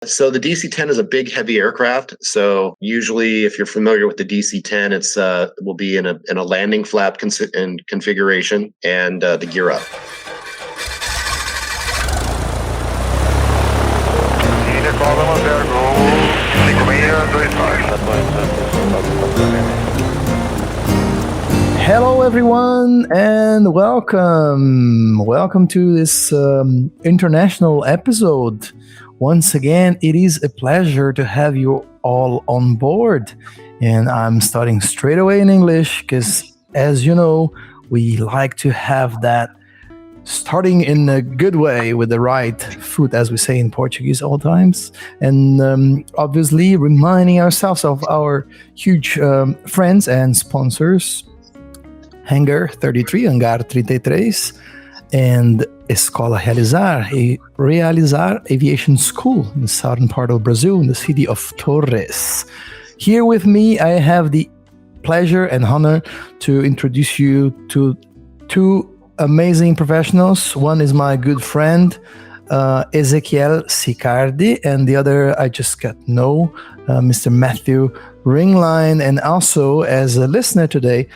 So the DC-10 is a big, heavy aircraft. So usually, if you're familiar with the DC-10, it's will be in a landing flap configuration and the gear up. Hello everyone and welcome to this international episode. Once again, it is a pleasure to have you all on board, and I'm starting straight away in English because, as you know, we like to have that starting in a good way with the right foot, as we say in Portuguese all times, and obviously reminding ourselves of our huge friends and sponsors, Hangar 33, and Escola Realizar Aviation School in the southern part of Brazil, in the city of Torres. Here with me, I have the pleasure and honor to introduce you to two amazing professionals. One is my good friend, Ezequiel Sicardi, and the other I just got to know, Mr. Matthew Ringlein, and also as a listener today,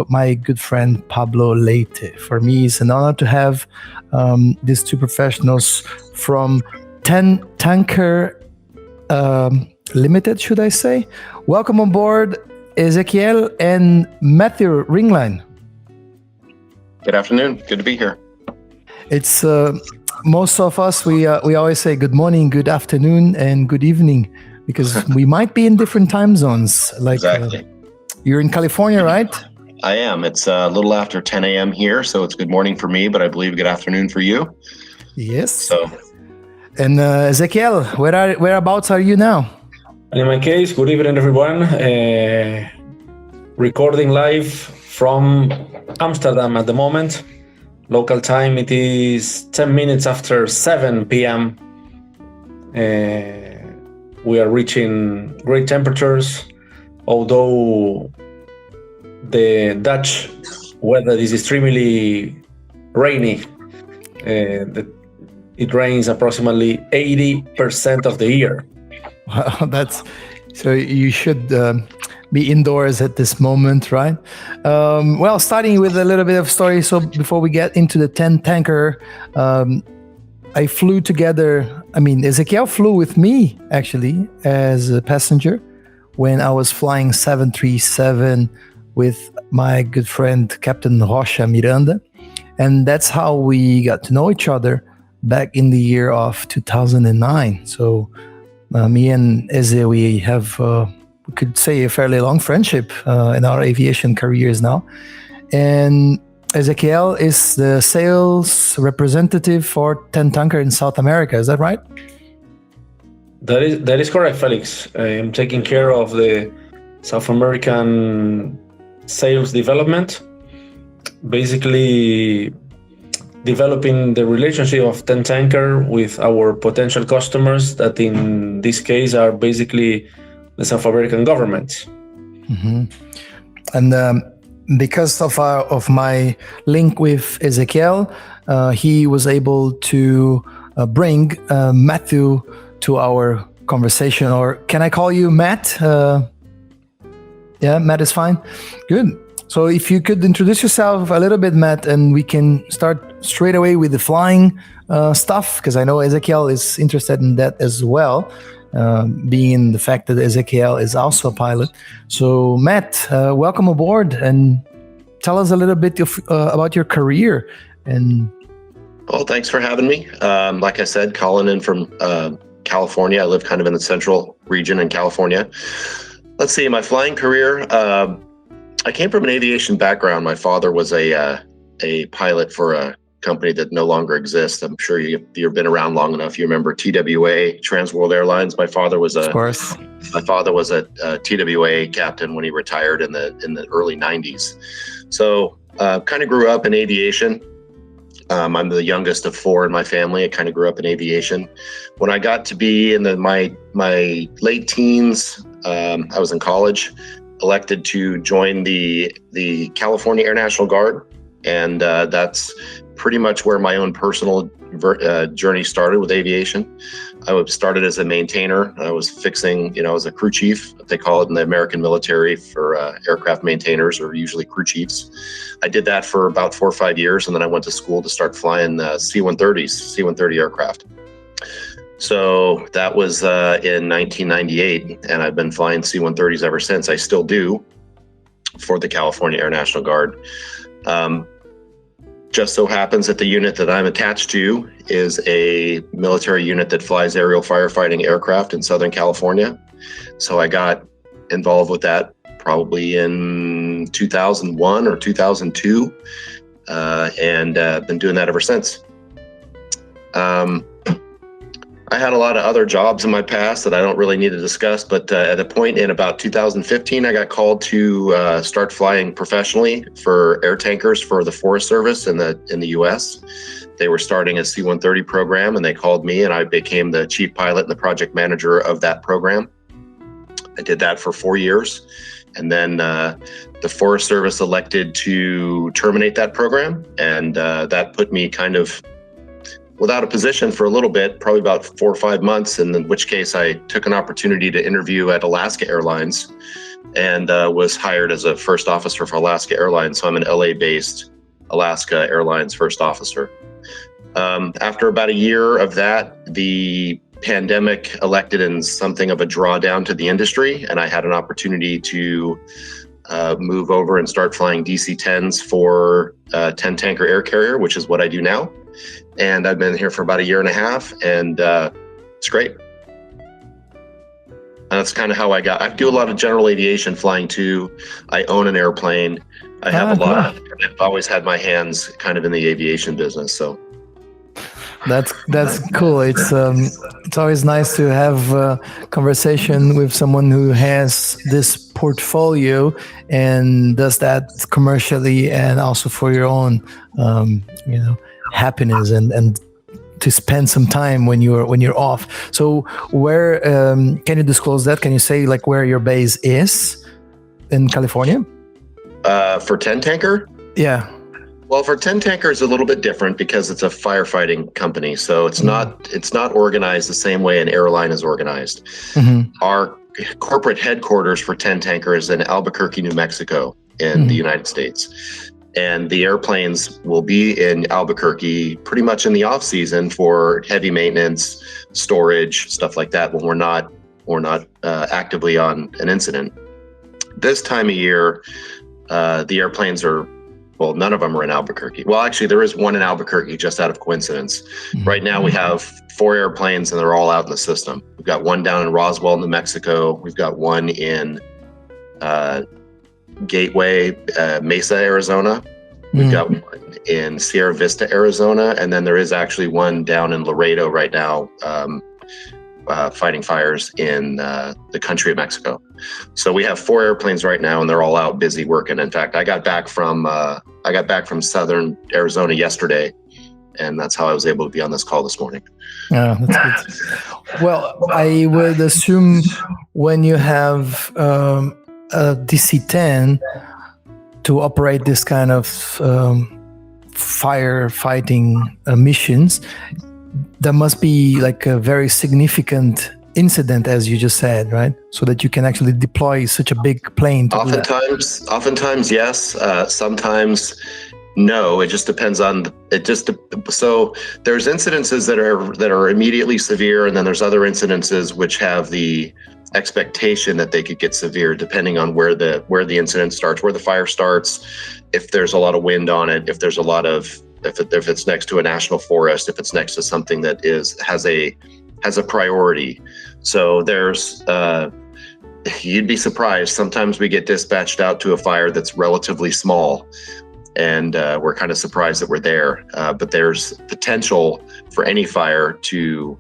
my good friend Pablo Leite. For me, it's an honor to have these two professionals from 10 Tanker Limited, should I say. Welcome on board, Ezequiel and Matthew Ringlein. Good afternoon. Good to be here. It's most of us, we always say good morning, good afternoon, and good evening, because we might be in different time zones. Like exactly. You're in California, right? I am. It's a little after 10 a.m. here, so it's good morning for me, but I believe good afternoon for you. Yes. So, and Ezequiel, whereabouts are you now? In my case, good evening, everyone. Recording live from Amsterdam at the moment. Local time, it is 10 minutes after 7 p.m. We are reaching great temperatures, although the Dutch weather is extremely rainy. It rains approximately 80% of the year. Wow, so you should be indoors at this moment, right? Well, starting with a little bit of story. So before we get into the 10 Tanker, I flew together. Ezequiel flew with me actually as a passenger when I was flying 737 with my good friend Captain Rocha Miranda, and that's how we got to know each other back in the year of 2009. So me and Eze, we have we could say a fairly long friendship in our aviation careers now. And Ezequiel is the sales representative for 10 Tanker in South America. Is that right? That is correct, Felix. I am taking care of the South American sales development, basically developing the relationship of 10 Tanker with our potential customers that in this case are basically the South American government. Mm-hmm. And because of my link with Ezequiel, he was able to bring Matthew to our conversation. Or can I call you Matt? Yeah, Matt is fine. Good. So if you could introduce yourself a little bit, Matt, and we can start straight away with the flying stuff, because I know Ezequiel is interested in that as well, being the fact that Ezequiel is also a pilot. So Matt, welcome aboard, and tell us a little bit about your career. Well, thanks for having me. Like I said, calling in from California. I live kind of in the central region in California. Let's see, my flying career, I came from an aviation background. My father was a pilot for a company that no longer exists. I'm sure you've been around long enough. You remember TWA, Trans World Airlines. My father was a TWA captain when he retired in the early 90s. So kind of grew up in aviation. I'm the youngest of four in my family. I kind of grew up in aviation. When I got to be in my late teens, I was in college, elected to join the California Air National Guard, and that's pretty much where my own personal journey started with aviation. I started as a maintainer. I was fixing, I was a crew chief, they call it in the American military for aircraft maintainers, or usually crew chiefs. I did that for about 4 or 5 years, and then I went to school to start flying C-130s, C-130 aircraft. So that was in 1998, and I've been flying C-130s ever since. I still do for the California Air National Guard. Just so happens that the unit that I'm attached to is a military unit that flies aerial firefighting aircraft in Southern California. So I got involved with that probably in 2001 or 2002, and been doing that ever since. I had a lot of other jobs in my past that I don't really need to discuss, but at a point in about 2015, I got called to start flying professionally for air tankers for the Forest Service in the U.S. They were starting a C-130 program, and they called me, and I became the chief pilot and the project manager of that program. I did that for 4 years, and then the Forest Service elected to terminate that program, and that put me kind of without a position for a little bit, probably about 4 or 5 months, in which case I took an opportunity to interview at Alaska Airlines and was hired as a first officer for Alaska Airlines. So I'm an LA-based Alaska Airlines first officer. After about a year of that, the pandemic elected in something of a drawdown to the industry, and I had an opportunity to move over and start flying DC-10s for 10 tanker air carrier, which is what I do now. And I've been here for about a year and a half, and it's great. And that's kind of how I do a lot of general aviation flying too. I own an airplane. I have I've always had my hands kind of in the aviation business. So that's cool. It's always nice to have a conversation with someone who has this portfolio and does that commercially and also for your own, happiness and to spend some time when you're off. So where can you disclose that? Can you say like where your base is in California? For 10 tanker? Yeah. Well, for 10 tanker is a little bit different because it's a firefighting company. So it's not organized the same way an airline is organized. Mm-hmm. Our corporate headquarters for 10 tanker is in Albuquerque, New Mexico in the United States. And the airplanes will be in Albuquerque pretty much in the off season for heavy maintenance, storage, stuff like that, when we're not actively on an incident. This time of year, the airplanes are, well, none of them are in Albuquerque. Well, actually, there is one in Albuquerque just out of coincidence. Mm-hmm. Right now, we have 4 airplanes, and they're all out in the system. We've got one down in Roswell, New Mexico. We've got one in Gateway, Mesa, Arizona. We've got one in Sierra Vista, Arizona, and then there is actually one down in Laredo right now, fighting fires in the country of Mexico. So we have 4 airplanes right now, and they're all out busy working. In fact, I got back from Southern Arizona yesterday, and that's how I was able to be on this call this morning. Yeah, that's good. Well, I would assume when you have a DC-10 to operate this kind of firefighting missions, there must be like a very significant incident, as you just said, right? So that you can actually deploy such a big plane. Oftentimes, yes. Sometimes, no. It just depends on so there's incidences that are immediately severe, and then there's other incidences which have the expectation that they could get severe, depending on where the incident starts, where the fire starts, if there's a lot of wind on it, if it's next to a national forest, if it's next to something that has a priority. So there's you'd be surprised. Sometimes we get dispatched out to a fire that's relatively small, and we're kind of surprised that we're there. But there's potential for any fire to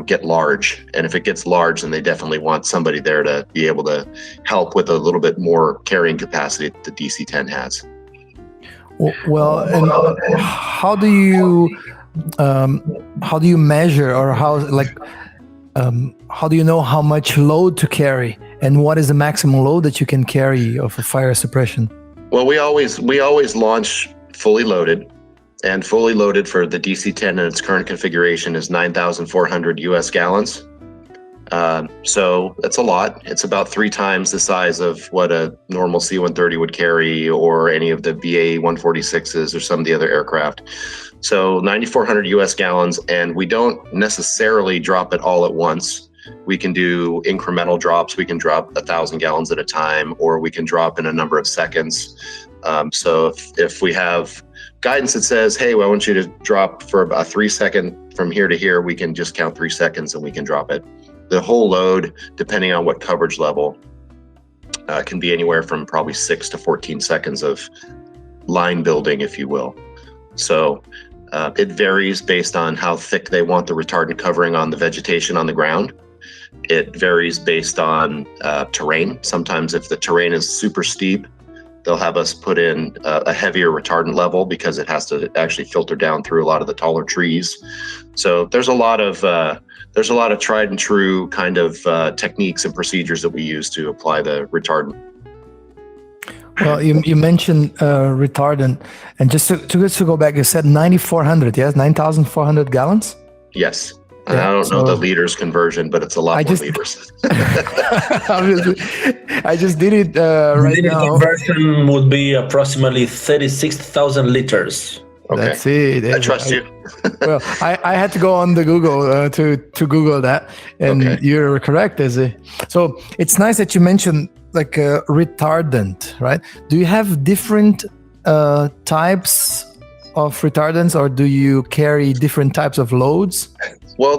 get large. And if it gets large, then they definitely want somebody there to be able to help with a little bit more carrying capacity that the DC-10 has. Well, and how do you measure, or how do you know how much load to carry, and what is the maximum load that you can carry of a fire suppression? Well, we always launch fully loaded. and fully loaded for the DC-10 in its current configuration is 9,400 US gallons. So that's a lot. It's about 3 times the size of what a normal C-130 would carry, or any of the BA-146s or some of the other aircraft. So 9,400 US gallons, and we don't necessarily drop it all at once. We can do incremental drops. We can drop 1,000 gallons at a time, or we can drop in a number of seconds. So if we have guidance that says, hey, well, I want you to drop for about 3 seconds from here to here, we can just count 3 seconds and we can drop it. The whole load, depending on what coverage level, can be anywhere from probably 6 to 14 seconds of line building, if you will. So it varies based on how thick they want the retardant covering on the vegetation on the ground. It varies based on terrain. Sometimes if the terrain is super steep, they'll have us put in a heavier retardant level because it has to actually filter down through a lot of the taller trees. So there's a lot of tried and true kind of techniques and procedures that we use to apply the retardant. Well, you mentioned retardant, and just to go back, you said 9,400, yes, 9,400 gallons. Yes. Yeah, I don't know the liters conversion, but it's a lot more liters. I just did it right now. The conversion would be approximately 36,000 liters. Okay. That's it. I trust you. Well, I had to go on the Google to Google that, and okay. You're correct, Izzy. So it's nice that you mentioned like retardant, right? Do you have different types of retardants, or do you carry different types of loads? Well,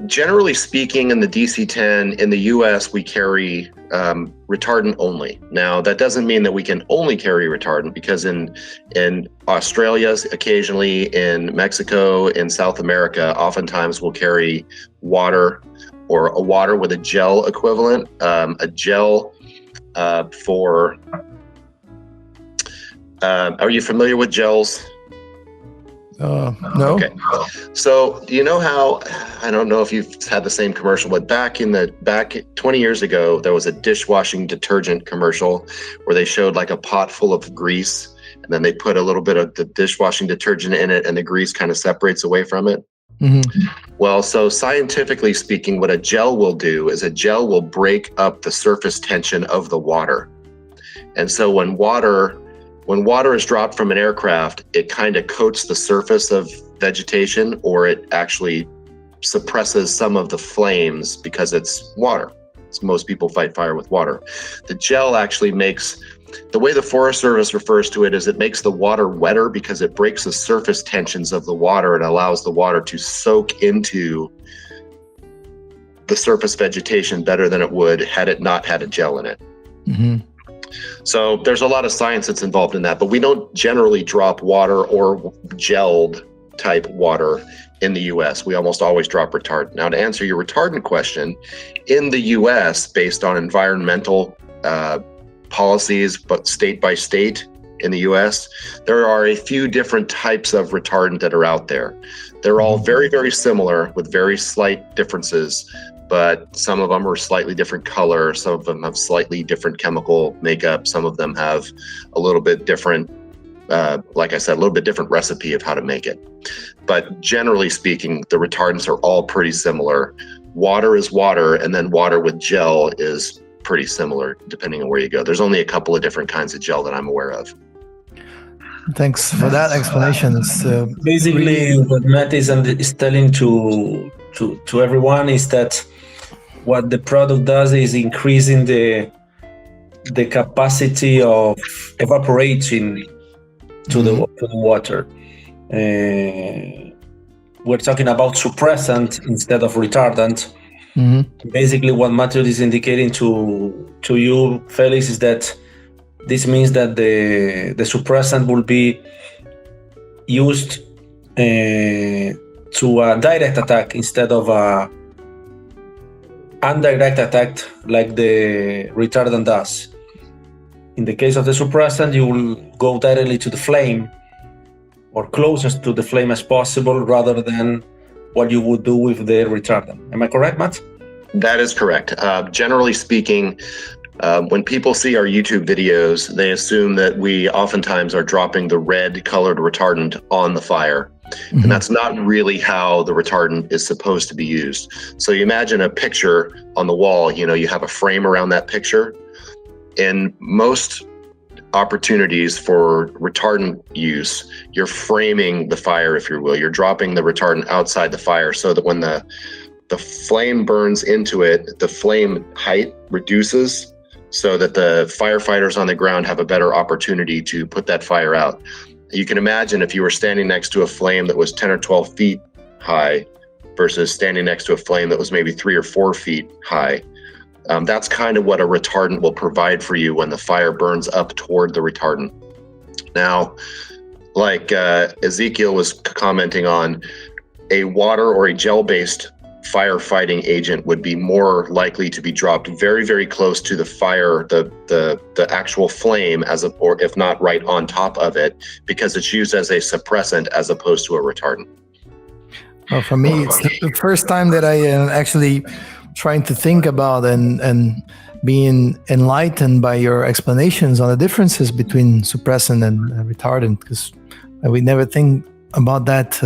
generally speaking, in the DC-10 in the US, we carry retardant only. Now, that doesn't mean that we can only carry retardant, because in Australia, occasionally in Mexico, in South America, oftentimes we'll carry water, or a water with a gel equivalent, a gel for. Are you familiar with gels? No. Okay. So you know how, I don't know if you've had the same commercial, but back 20 years ago, there was a dishwashing detergent commercial where they showed like a pot full of grease, and then they put a little bit of the dishwashing detergent in it, and the grease kind of separates away from it. Mm-hmm. Well, so scientifically speaking, what a gel will do is a gel will break up the surface tension of the water. And so when water is dropped from an aircraft, it kind of coats the surface of vegetation, or it actually suppresses some of the flames because it's water. So most people fight fire with water. The gel actually the way the Forest Service refers to it is it makes the water wetter because it breaks the surface tensions of the water and allows the water to soak into the surface vegetation better than it would had it not had a gel in it. Mm-hmm. So there's a lot of science that's involved in that, but we don't generally drop water or gelled type water in the US. We almost always drop retardant. Now, to answer your retardant question, in the US, based on environmental policies, but state by state in the US, there are a few different types of retardant that are out there. They're all very, very similar with very slight differences, but some of them are slightly different color. Some of them have slightly different chemical makeup. Some of them have a little bit different, like I said, a little bit different recipe of how to make it. But generally speaking, the retardants are all pretty similar. Water is water, and then water with gel is pretty similar depending on where you go. There's only a couple of different kinds of gel that I'm aware of. Thanks for that explanation. Basically, what Matt is telling to everyone is that what the product does is increasing the capacity of evaporating to the water. We're talking about suppressant instead of retardant. Mm-hmm. Basically, what Matthew is indicating to you, Felix, is that this means that the suppressant will be used to a direct attack instead of a indirect attack like the retardant does. In the case of the suppressant, you will go directly to the flame, or closest to the flame as possible, rather than what you would do with the retardant. Am I correct, Matt? That is correct. Generally speaking, When people see our YouTube videos, they assume that we oftentimes are dropping the red colored retardant on the fire. And that's not really how the retardant is supposed to be used. So you imagine a picture on the wall, you have a frame around that picture. In most opportunities for retardant use, you're framing the fire, if you will. You're dropping the retardant outside the fire so that when the flame burns into it, the flame height reduces so that the firefighters on the ground have a better opportunity to put that fire out. You can imagine if you were standing next to a flame that was 10 or 12 feet high versus standing next to a flame that was maybe 3 or 4 feet high. That's kind of what a retardant will provide for you when the fire burns up toward the retardant. Now, like Ezequiel was commenting on, a water or a gel-based firefighting agent would be more likely to be dropped very, very close to the fire, the actual flame, or if not right on top of it, because it's used as a suppressant as opposed to a retardant. Well, for me, it's the first time that I am actually trying to think about and being enlightened by your explanations on the differences between suppressant and retardant, because we never think about that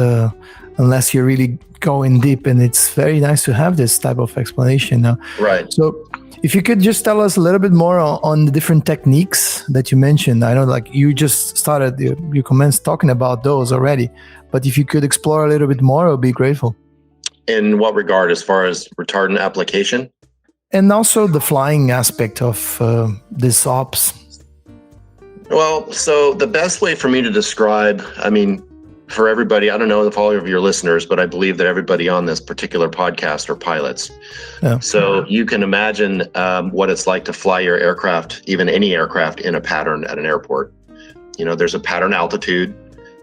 unless you're really going deep, and it's very nice to have this type of explanation now. Right. So if you could just tell us a little bit more on the different techniques that you mentioned. I know like you just started, you commenced talking about those already, but if you could explore a little bit more, I would be grateful. In what regard, as far as retardant application? And also the flying aspect of this ops. Well, so the best way for me to describe, for everybody, I don't know if all of your listeners, but I believe that everybody on this particular podcast are pilots. Yeah. So you can imagine what it's like to fly your aircraft, even any aircraft, in a pattern at an airport. There's a pattern altitude,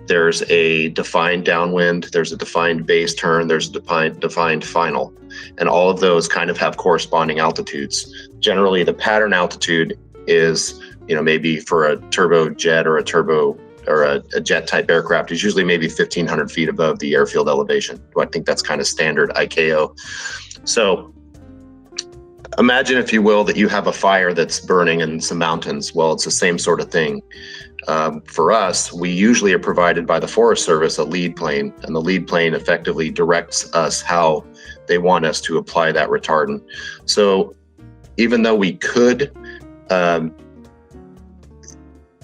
there's a defined downwind, there's a defined base turn, there's a defined final. And all of those kind of have corresponding altitudes. Generally, the pattern altitude is, maybe for a turbojet or a jet type aircraft is usually maybe 1,500 feet above the airfield elevation. I think that's kind of standard ICAO. So imagine, if you will, that you have a fire that's burning in some mountains. Well, it's the same sort of thing. For us, we usually are provided by the Forest Service a lead plane, and the lead plane effectively directs us how they want us to apply that retardant. So even though we could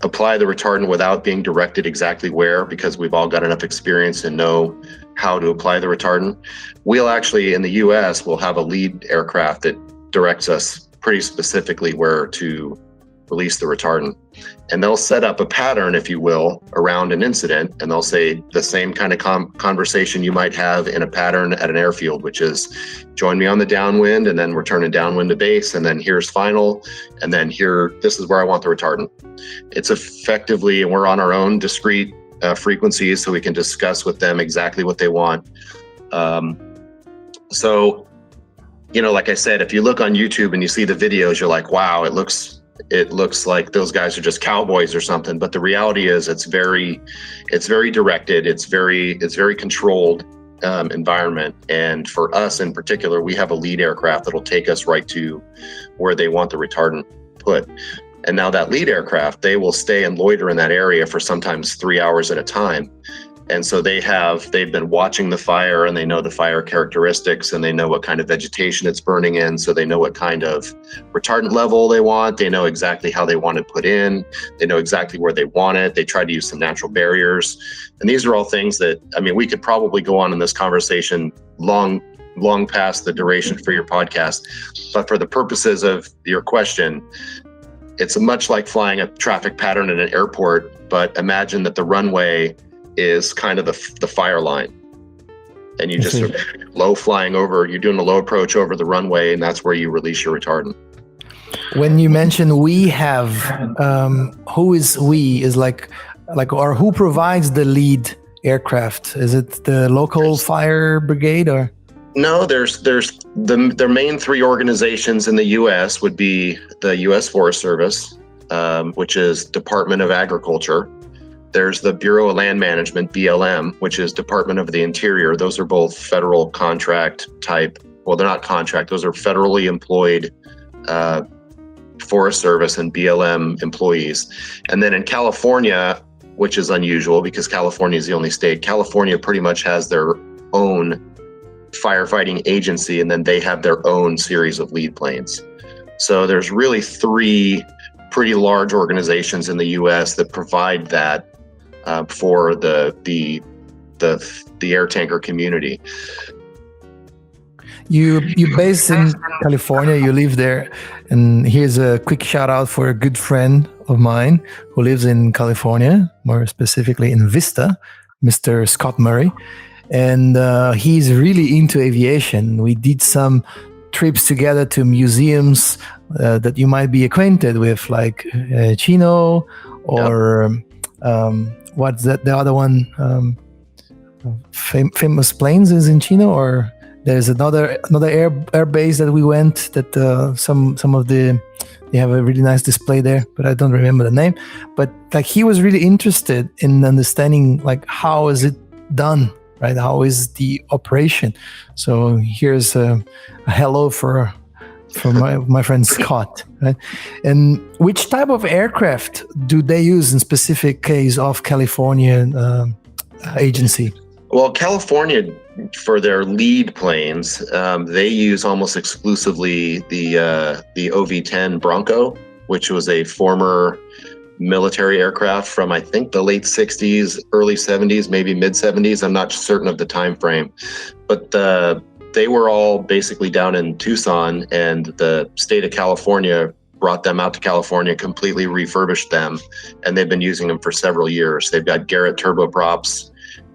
apply the retardant without being directed exactly where, because we've all got enough experience and know how to apply the retardant, we'll actually, in the US, we'll have a lead aircraft that directs us pretty specifically where to release the retardant. And they'll set up a pattern, if you will, around an incident, and they'll say the same kind of conversation you might have in a pattern at an airfield, which is, join me on the downwind, and then we're turning downwind to base, and then here's final, and then here, this is where I want the retardant. It's effectively, and we're on our own discrete frequencies, so we can discuss with them exactly what they want. So, like I said, if you look on YouTube and you see the videos, you're like, wow, it looks like those guys are just cowboys or something. But the reality is it's very directed. It's very controlled environment. And for us in particular, we have a lead aircraft that'll take us right to where they want the retardant put. And now that lead aircraft, they will stay and loiter in that area for sometimes 3 hours at a time. And so they've been watching the fire, and they know the fire characteristics, and they know what kind of vegetation it's burning in. So they know what kind of retardant level they want. They know exactly how they want it put in. They know exactly where they want it. They try to use some natural barriers. And these are all things that, we could probably go on in this conversation long past the duration for your podcast. But for the purposes of your question, it's much like flying a traffic pattern at an airport, but imagine that the runway is kind of the fire line, and you just sort of low flying over, you're doing a low approach over the runway, and that's where you release your retardant. When you mention we have, who is we? Is like, or who provides the lead aircraft? Is it the local fire brigade or? No, there's their main three organizations in the U.S. would be the U.S. Forest Service, which is Department of Agriculture. There's the Bureau of Land Management, BLM, which is Department of the Interior. Those are both federal contract type. Well, they're not contract. Those are federally employed Forest Service and BLM employees. And then in California, which is unusual because California is the only state, California pretty much has their own firefighting agency, and then they have their own series of lead planes. So there's really 3 pretty large organizations in the U.S. that provide that for the air tanker community. You based in California, you live there, and here's a quick shout out for a good friend of mine who lives in California, more specifically in Vista, Mr. Scott Murray. And he's really into aviation. We did some trips together to museums that you might be acquainted with, like Chino, or what's that? The other one, famous planes is in Chino, or there's another air base that we went that some of the, they have a really nice display there, but I don't remember the name. But like, he was really interested in understanding like, how is it done, right? How is the operation? So here's a hello for my friend Scott, right? And which type of aircraft do they use in specific case of California agency? Well, California, for their lead planes, they use almost exclusively the OV-10 Bronco, which was a former military aircraft from, I think, the late 60s, early 70s, maybe mid 70s. I'm not certain of the time frame, but they were all basically down in Tucson, and the state of California brought them out to California, completely refurbished them, and they've been using them for several years. They've got Garrett turboprops,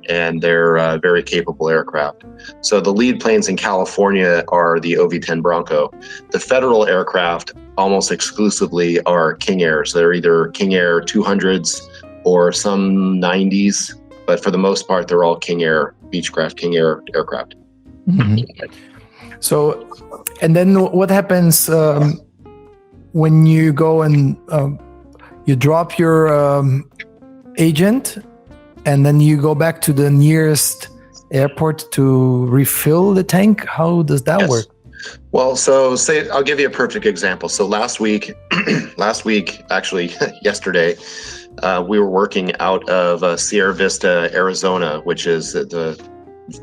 and they're very capable aircraft. So the lead planes in California are the OV-10 Bronco. The federal aircraft almost exclusively are King Airs. They're either King Air 200s or some 90s, but for the most part, they're all King Air Beechcraft, King Air aircraft. Mm-hmm. So, and then what happens when you go and you drop your agent, and then you go back to the nearest airport to refill the tank? How does that work? Well, so say, I'll give you a perfect example. So last week, actually yesterday, we were working out of Sierra Vista, Arizona, which is the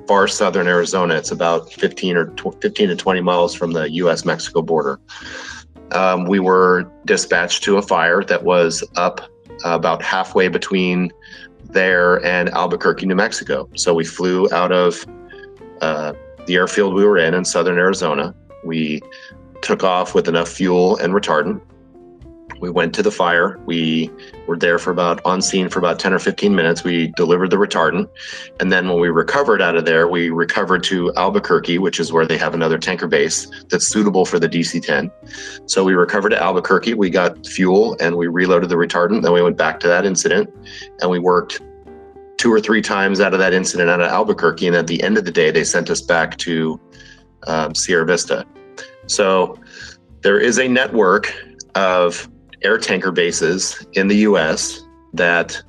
far southern Arizona. It's about 15 to 20 miles from the U.S.-Mexico border. We were dispatched to a fire that was up about halfway between there and Albuquerque, New Mexico. So we flew out of the airfield we were in southern Arizona. We took off with enough fuel and retardant. We went to the fire. We were there on scene for about 10 or 15 minutes. We delivered the retardant. And then when we recovered out of there, we recovered to Albuquerque, which is where they have another tanker base that's suitable for the DC-10. So we recovered to Albuquerque. We got fuel and we reloaded the retardant. Then we went back to that incident, and we worked 2 or 3 times out of that incident out of Albuquerque. And at the end of the day, they sent us back to Sierra Vista. So there is a network of air tanker bases in the U.S. that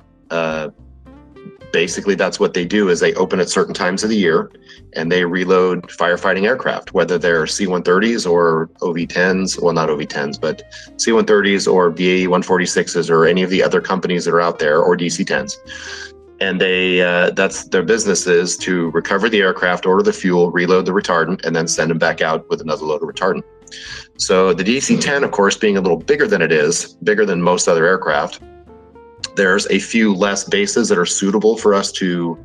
basically that's what they do, is they open at certain times of the year and they reload firefighting aircraft, whether they're C-130s or OV-10s, well, not OV-10s, but C-130s or BAE 146s or any of the other companies that are out there, or DC-10s. And they that's their business, is to recover the aircraft, order the fuel, reload the retardant, and then send them back out with another load of retardant. So the DC-10, of course, being a little bigger than it is, bigger than most other aircraft, there's a few less bases that are suitable for us to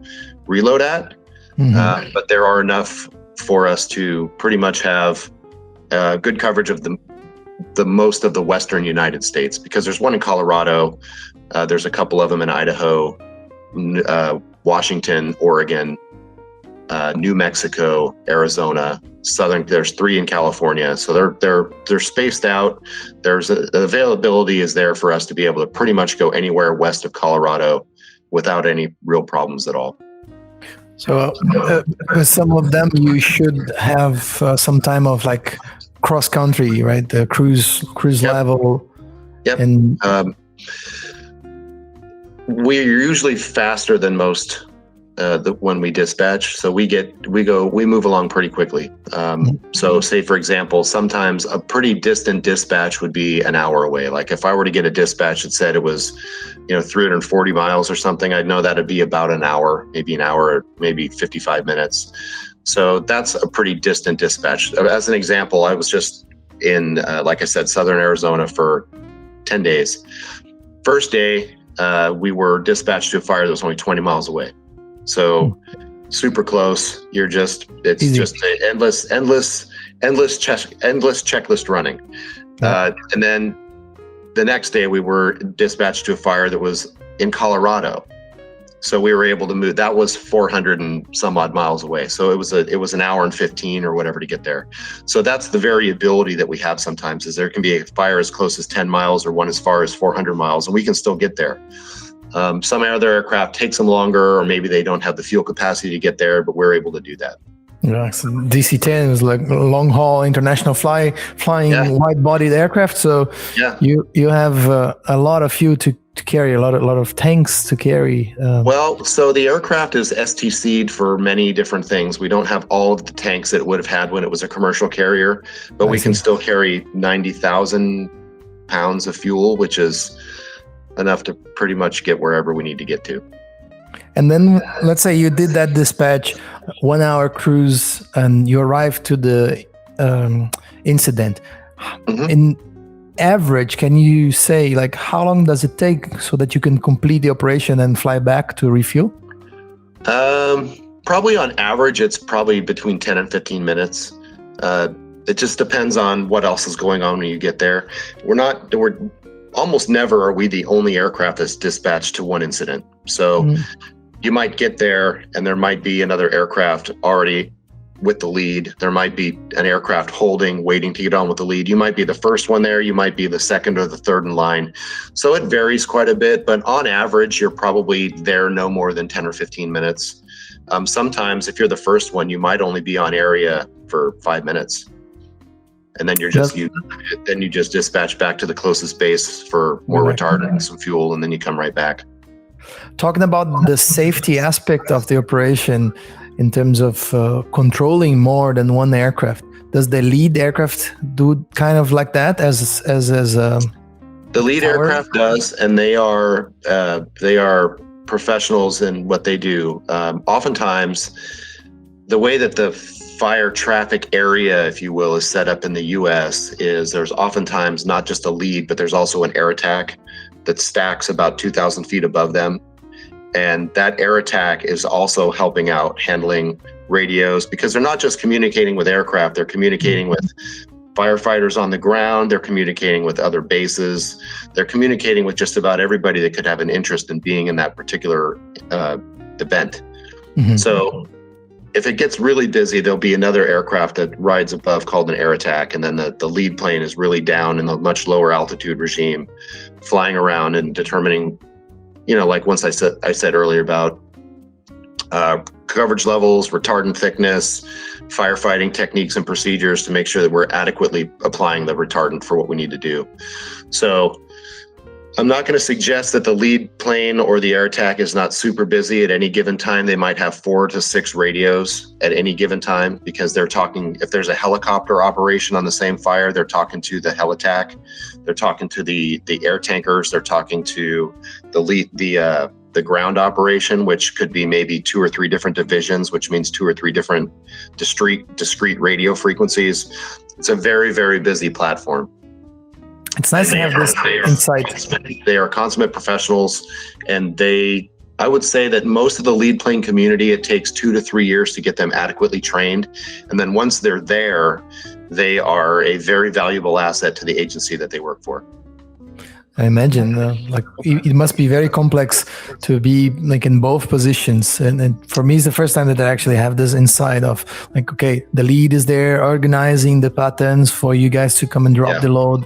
reload at, but there are enough for us to pretty much have good coverage of the most of the western United States, because there's one in Colorado, there's a couple of them in Idaho, Washington, Oregon, New Mexico, Arizona, southern. There's 3 in California, so they're spaced out. The availability is there for us to be able to pretty much go anywhere west of Colorado without any real problems at all. So some of them you should have some time of like cross country, right? The cruise level. Yep. And we're usually faster than most when we dispatch. So we move along pretty quickly. So say, for example, sometimes a pretty distant dispatch would be an hour away. Like if I were to get a dispatch that said it was, 340 miles or something, I'd know that'd be about an hour, maybe 55 minutes. So that's a pretty distant dispatch. As an example, I was just in, like I said, southern Arizona for 10 days. First day, we were dispatched to a fire that was only 20 miles away. So super close. It's Easy. just an endless checklist running. And then the next day we were dispatched to a fire that was in Colorado. So we were able to move. That was 400 and some odd miles away. So it was an hour and 15 or whatever to get there. So that's the variability that we have sometimes, is there can be a fire as close as 10 miles or one as far as 400 miles, and we can still get there. Some other aircraft takes them longer, or maybe they don't have the fuel capacity to get there, but we're able to do that. Yeah, so DC-10 is like long haul international flying wide-bodied aircraft. So you have a lot of fuel to carry, a lot of tanks to carry. Well, so the aircraft is STC'd for many different things. We don't have all of the tanks that it would have had when it was a commercial carrier, but we can still carry 90,000 pounds of fuel, which is enough to pretty much get wherever we need to get to. And then let's say you did that dispatch, 1 hour cruise, and you arrived to the incident. In average, can you say like how long does it take so that you can complete the operation and fly back to refuel? Probably on average, it's probably between 10 and 15 minutes. It just depends on what else is going on when you get there. We're almost never are we the only aircraft that's dispatched to one incident. So you might get there and there might be another aircraft already with the lead. There might be an aircraft waiting to get on with the lead. You might be the first one there. You might be the second or the third in line. So it varies quite a bit, but on average, you're probably there no more than 10 or 15 minutes. Sometimes if you're the first one, you might only be on area for 5 minutes. And then you just dispatch back to the closest base for more retardant and some fuel, and then you come right back. Talking about the safety aspect of the operation in terms of controlling more than one aircraft, does the lead aircraft do kind of like that as the lead aircraft does, and they are professionals in what they do. Oftentimes, the way that the fire traffic area, if you will, is set up in the U.S. is there's oftentimes not just a lead, but there's also an air attack that stacks about 2,000 feet above them. And that air attack is also helping out handling radios, because they're not just communicating with aircraft, they're communicating with firefighters on the ground, they're communicating with other bases, they're communicating with just about everybody that could have an interest in being in that particular event. So if it gets really busy, there'll be another aircraft that rides above called an air attack, and then the lead plane is really down in the much lower altitude regime, flying around and determining, like once I said earlier about coverage levels, retardant thickness, firefighting techniques and procedures to make sure that we're adequately applying the retardant for what we need to do. So I'm not going to suggest that the lead plane or the air attack is not super busy at any given time. They might have 4 to 6 radios at any given time, because they're talking, if there's a helicopter operation on the same fire, they're talking to the heliTAC, they're talking to the air tankers, they're talking to the ground operation, which could be maybe 2 or 3 different divisions, which means 2 or 3 different discrete radio frequencies. It's a very, very busy platform. It's nice to have this insight. They are consummate professionals, and I would say that most of the lead plane community, it takes 2 to 3 years to get them adequately trained. And then once they're there, they are a very valuable asset to the agency that they work for. I imagine it must be very complex to be like in both positions. And for me, it's the first time that I actually have this insight of like, okay, the lead is there organizing the patterns for you guys to come and drop the load.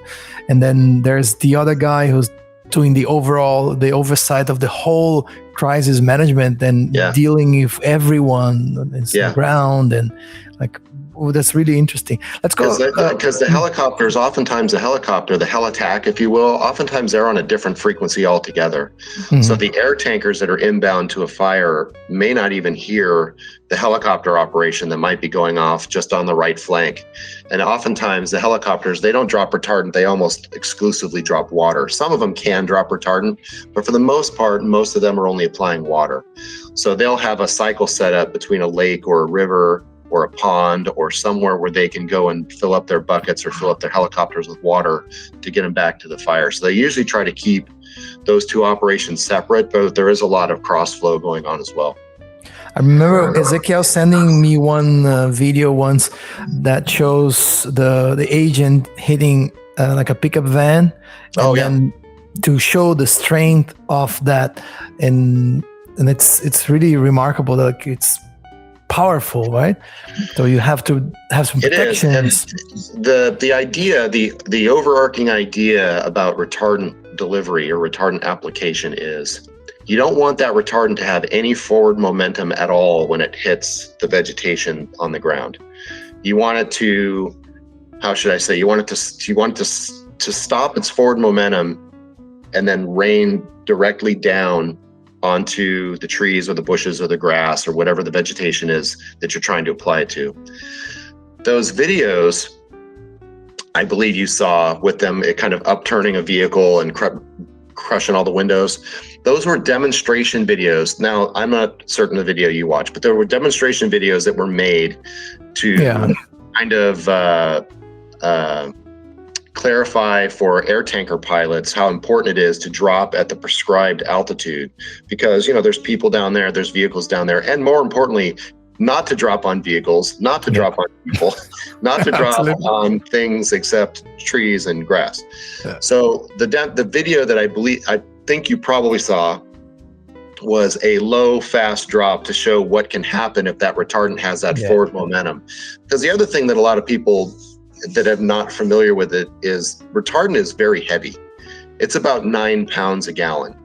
And then there's the other guy who's doing the oversight of the whole crisis management and dealing with everyone on the ground. And like, that's really interesting. Let's go. Because the helicopters, oftentimes the helitack, if you will, oftentimes they're on a different frequency altogether. So the air tankers that are inbound to a fire may not even hear the helicopter operation that might be going off just on the right flank. And oftentimes the helicopters, they don't drop retardant. They almost exclusively drop water. Some of them can drop retardant, but for the most part, most of them are only applying water. So they'll have a cycle set up between a lake or a river or a pond or somewhere where they can go and fill up their buckets or fill up their helicopters with water to get them back to the fire. So they usually try to keep those two operations separate, but there is a lot of cross flow going on as well. I remember Ezequiel sending me one video once that shows the agent hitting like a pickup van. And to show the strength of that, and it's really remarkable. Like it's powerful, right? So you have to have some protections. The idea, the overarching idea about retardant delivery or retardant application is you don't want that retardant to have any forward momentum at all when it hits the vegetation on the ground. You want it to, how should I say? You want it to stop its forward momentum and then rain directly down onto the trees or the bushes or the grass or whatever the vegetation is that you're trying to apply it to. Those videos, I believe you saw with them, it kind of upturning a vehicle and crushing all the windows. Those were demonstration videos. Now, I'm not certain the video you watched, but there were demonstration videos that were made to kind of clarify for air tanker pilots how important it is to drop at the prescribed altitude, because there's people down there, there's vehicles down there, and more importantly, not to drop on vehicles, not to drop on people, not to drop on things except trees and grass. So the video that I think you probably saw was a low, fast drop to show what can happen if that retardant has that forward momentum. Because the other thing that a lot of people that are not familiar with it is retardant is very heavy. It's about 9 pounds a gallon.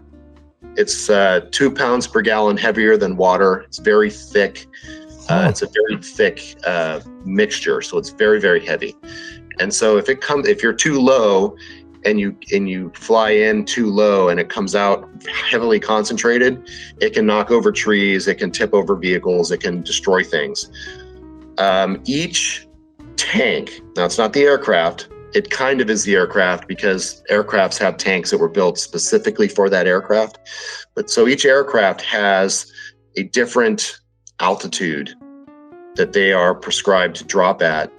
It's 2 pounds per gallon heavier than water. It's very thick. It's a very thick mixture, so it's very, very heavy. And so if you're too low and you fly in too low and it comes out heavily concentrated, it can knock over trees, it can tip over vehicles, it can destroy things. Each tank, now it's not the aircraft, it kind of is the aircraft because aircrafts have tanks that were built specifically for that aircraft. But so each aircraft has a different altitude that they are prescribed to drop at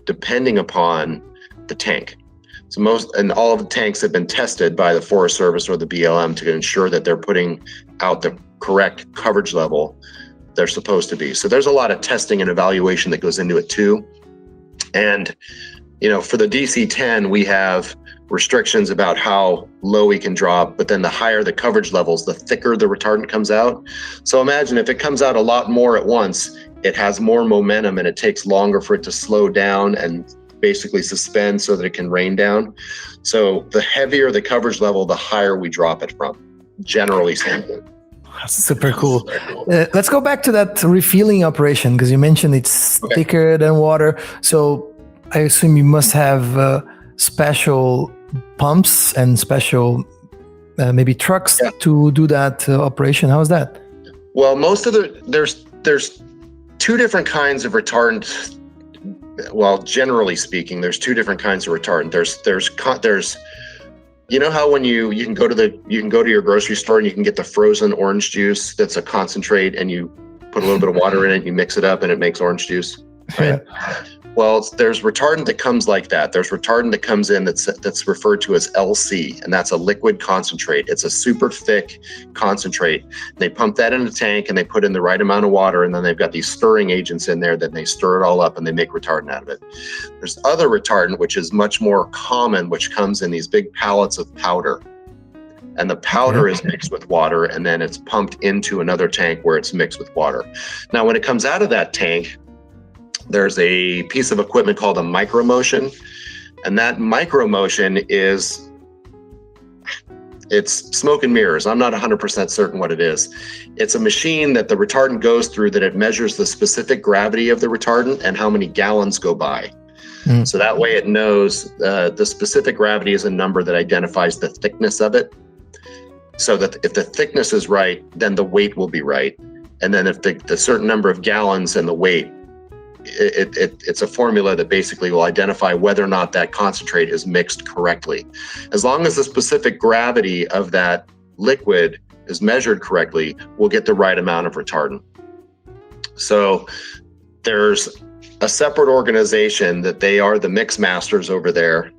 depending upon the tank. So all of the tanks have been tested by the Forest Service or the BLM to ensure that they're putting out the correct coverage level they're supposed to be. So there's a lot of testing and evaluation that goes into it too. And, for the DC-10, we have restrictions about how low we can drop, but then the higher the coverage levels, the thicker the retardant comes out. So imagine if it comes out a lot more at once, it has more momentum and it takes longer for it to slow down and basically suspend so that it can rain down. So the heavier the coverage level, the higher we drop it from, generally speaking. That's super cool. Let's go back to that refueling operation, because you mentioned it's thicker than water. So I assume you must have special pumps and special maybe trucks to do that operation. How is that? Well, there's two different kinds of retardant. Well, generally speaking, there's two different kinds of retardant. There's how when you can go to your grocery store and you can get the frozen orange juice that's a concentrate, and you put a little bit of water in it, you mix it up, and it makes orange juice, right? Well, there's retardant that comes like that. There's retardant that comes in that's referred to as LC, and that's a liquid concentrate. It's a super thick concentrate. They pump that in a tank and they put in the right amount of water, and then they've got these stirring agents in there that they stir it all up and they make retardant out of it. There's other retardant, which is much more common, which comes in these big pallets of powder. And the powder is mixed with water, and then it's pumped into another tank where it's mixed with water. Now, when it comes out of that tank, there's a piece of equipment called a micromotion, and that micromotion is, it's smoke and mirrors. I'm not 100% certain what it is. It's a machine that the retardant goes through, that it measures the specific gravity of the retardant and how many gallons go by. So that way it knows the specific gravity is a number that identifies the thickness of it. So that if the thickness is right, then the weight will be right. And then if the certain number of gallons and the weight, it's a formula that basically will identify whether or not that concentrate is mixed correctly. As long as the specific gravity of that liquid is measured correctly, we'll get the right amount of retardant. So there's a separate organization that they are the mix masters over there,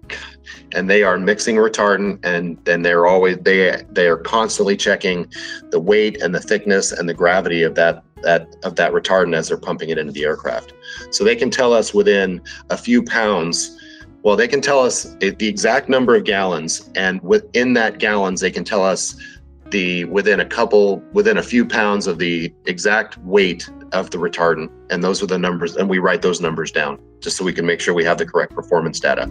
and they are mixing retardant, and then they are constantly checking the weight and the thickness and the gravity of that retardant as they're pumping it into the aircraft. So they can tell us within a few pounds, well, they can tell us the exact number of gallons, and within that gallons, they can tell us within a few pounds of the exact weight of the retardant. And those are the numbers, and we write those numbers down just so we can make sure we have the correct performance data.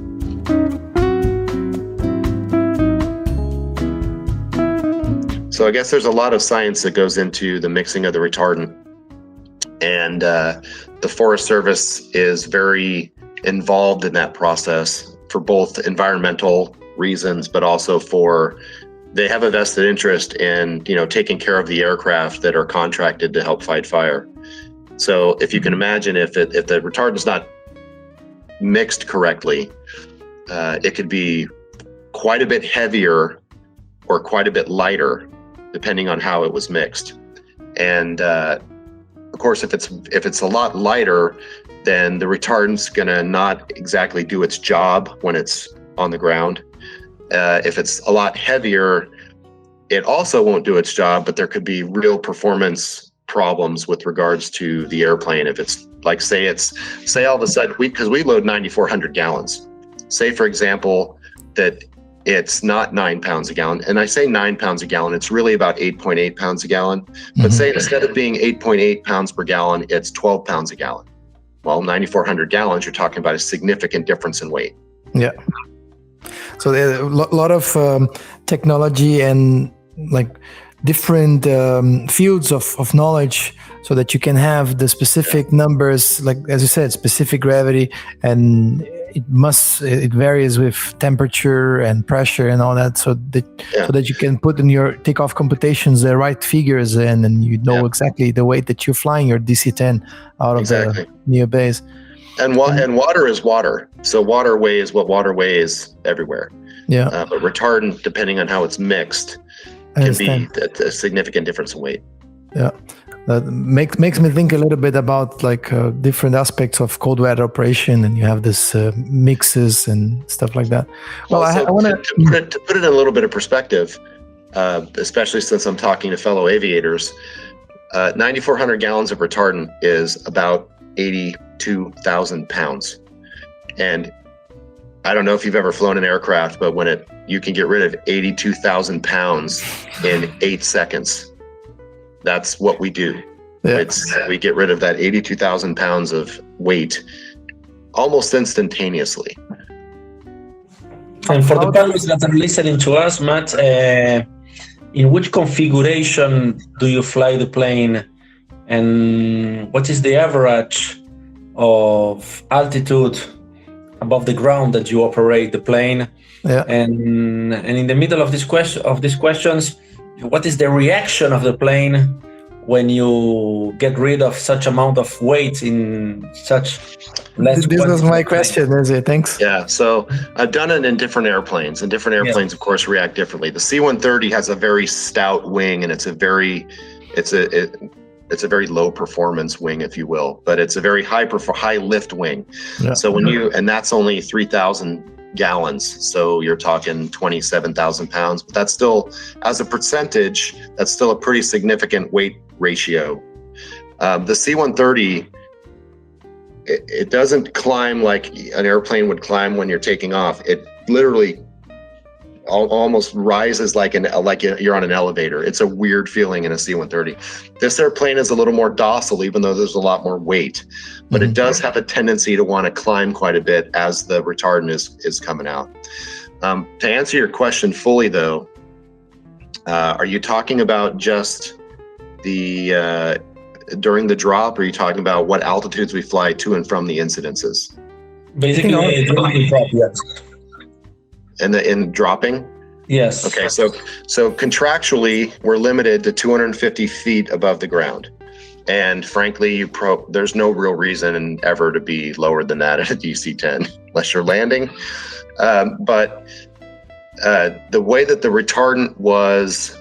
So I guess there's a lot of science that goes into the mixing of the retardant, and the Forest Service is very involved in that process for both environmental reasons, but also they have a vested interest in, taking care of the aircraft that are contracted to help fight fire. So if you can imagine, if the retardant is not mixed correctly, it could be quite a bit heavier or quite a bit lighter, depending on how it was mixed. And of course, if it's a lot lighter, then the retardant's gonna not exactly do its job when it's on the ground. If it's a lot heavier, it also won't do its job, but there could be real performance problems with regards to the airplane. If it's like, say all of a sudden, because we load 9,400 gallons. Say, for example, that it's not 9 pounds a gallon. And I say 9 pounds a gallon, it's really about 8.8 pounds a gallon. But say instead of being 8.8 pounds per gallon, it's 12 pounds a gallon. Well, 9,400 gallons, you're talking about a significant difference in weight. Yeah. So there's a lot of technology and like different fields of knowledge, so that you can have the specific numbers, like as you said, specific gravity, and it varies with temperature and pressure and all that, so that you can put in your takeoff computations the right figures in, and you know exactly the weight that you're flying your DC-10 out of the near base. And water is water. So water weighs what water weighs everywhere. Yeah. But retardant, depending on how it's mixed, can be a significant difference in weight. Yeah. That makes me think a little bit about like different aspects of cold weather operation, and you have this mixes and stuff like that. Well, I want to put it in a little bit of perspective, especially since I'm talking to fellow aviators. 9,400 gallons of retardant is about 82,000 pounds. And I don't know if you've ever flown an aircraft, but you can get rid of 82,000 pounds in 8 seconds. That's what we do. Yeah. We get rid of that 82,000 pounds of weight almost instantaneously. And for the pilots that are listening to us, Matt, in which configuration do you fly the plane, and what is the average of altitude above the ground that you operate the plane? Yeah. And in the middle of these questions, what is the reaction of the plane when you get rid of such amount of weight in such less? This was my question, is it? Thanks. Yeah, so I've done it in different airplanes, and different airplanes, of course, react differently. The C-130 has a very stout wing, and it's a very low performance wing, if you will, but it's a very high lift wing. Yeah. So and that's only 3,000 gallons. So you're talking 27,000 pounds, but that's still, as a percentage, that's still a pretty significant weight ratio. The C-130, it doesn't climb like an airplane would climb when you're taking off. It literally almost rises like you're on an elevator. It's a weird feeling in a C-130. This airplane is a little more docile, even though there's a lot more weight, but it does have a tendency to want to climb quite a bit as the retardant is coming out. To answer your question fully, though, Are you talking about just the during the drop, or are you talking about what altitudes we fly to and from the incidences? Basically, during the drop, yes. In dropping? Yes. Okay, so contractually, we're limited to 250 feet above the ground. And frankly, there's no real reason ever to be lower than that at a DC-10, unless you're landing. But the way that the retardant was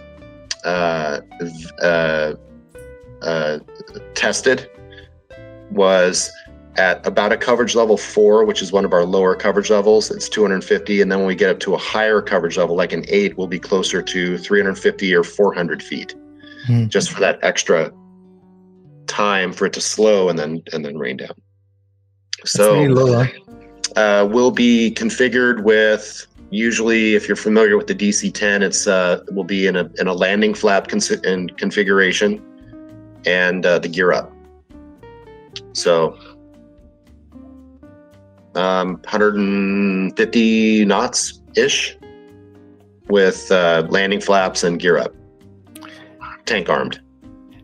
tested was at about a coverage level 4, which is one of our lower coverage levels. It's 250, and then when we get up to a higher coverage level, like an 8, we'll be closer to 350 or 400 feet, just for that extra time for it to slow and then rain down. So really low, huh? Will be configured with, usually if you're familiar with the DC-10, it's will be in a landing flap configuration and the gear up. So 150 knots ish with landing flaps and gear up, tank armed.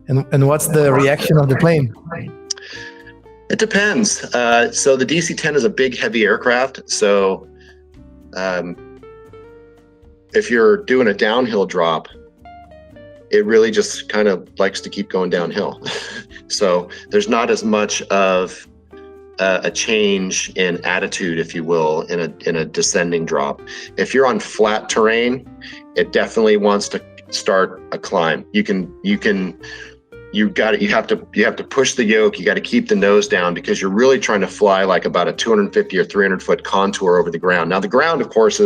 And what's the reaction of the plane? It depends. So the DC-10 is a big, heavy aircraft. So if you're doing a downhill drop, it really just kind of likes to keep going downhill. So there's not as much of a change in attitude, if you will, in a descending drop. If you're on flat terrain, it definitely wants to start a climb. You have to push the yoke. You got to keep the nose down, because you're really trying to fly like about a 250 or 300 foot contour over the ground. Now the ground, of course,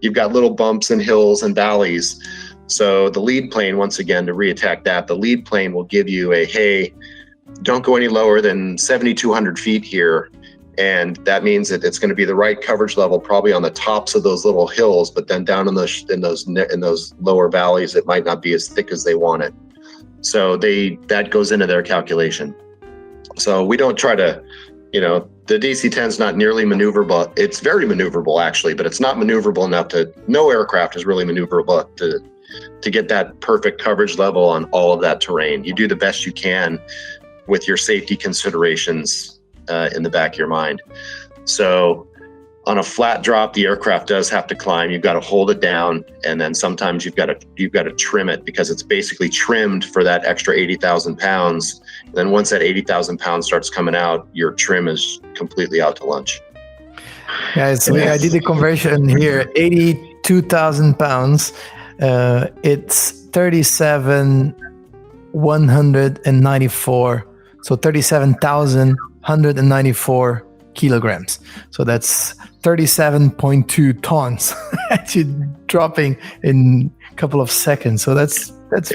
you've got little bumps and hills and valleys. So the lead plane, once again, to reattack that, the lead plane will give you hey, don't go any lower than 7,200 feet here. And that means that it's going to be the right coverage level, probably on the tops of those little hills, but then down in those lower valleys, it might not be as thick as they want it. So that goes into their calculation. So we don't try to, the DC-10 is not nearly maneuverable. It's very maneuverable, actually, but it's not maneuverable enough no aircraft is really maneuverable to get that perfect coverage level on all of that terrain. You do the best you can with your safety considerations in the back of your mind. So on a flat drop, the aircraft does have to climb. You've got to hold it down, and then sometimes you've got to trim it, because it's basically trimmed for that extra 80,000 pounds. And then once that 80,000 pounds starts coming out, your trim is completely out to lunch. Guys, I did the conversion here. 82,000 pounds. It's 37,194. So 37,194 kilograms. So that's 37.2 tons actually dropping in a couple of seconds. So that's it's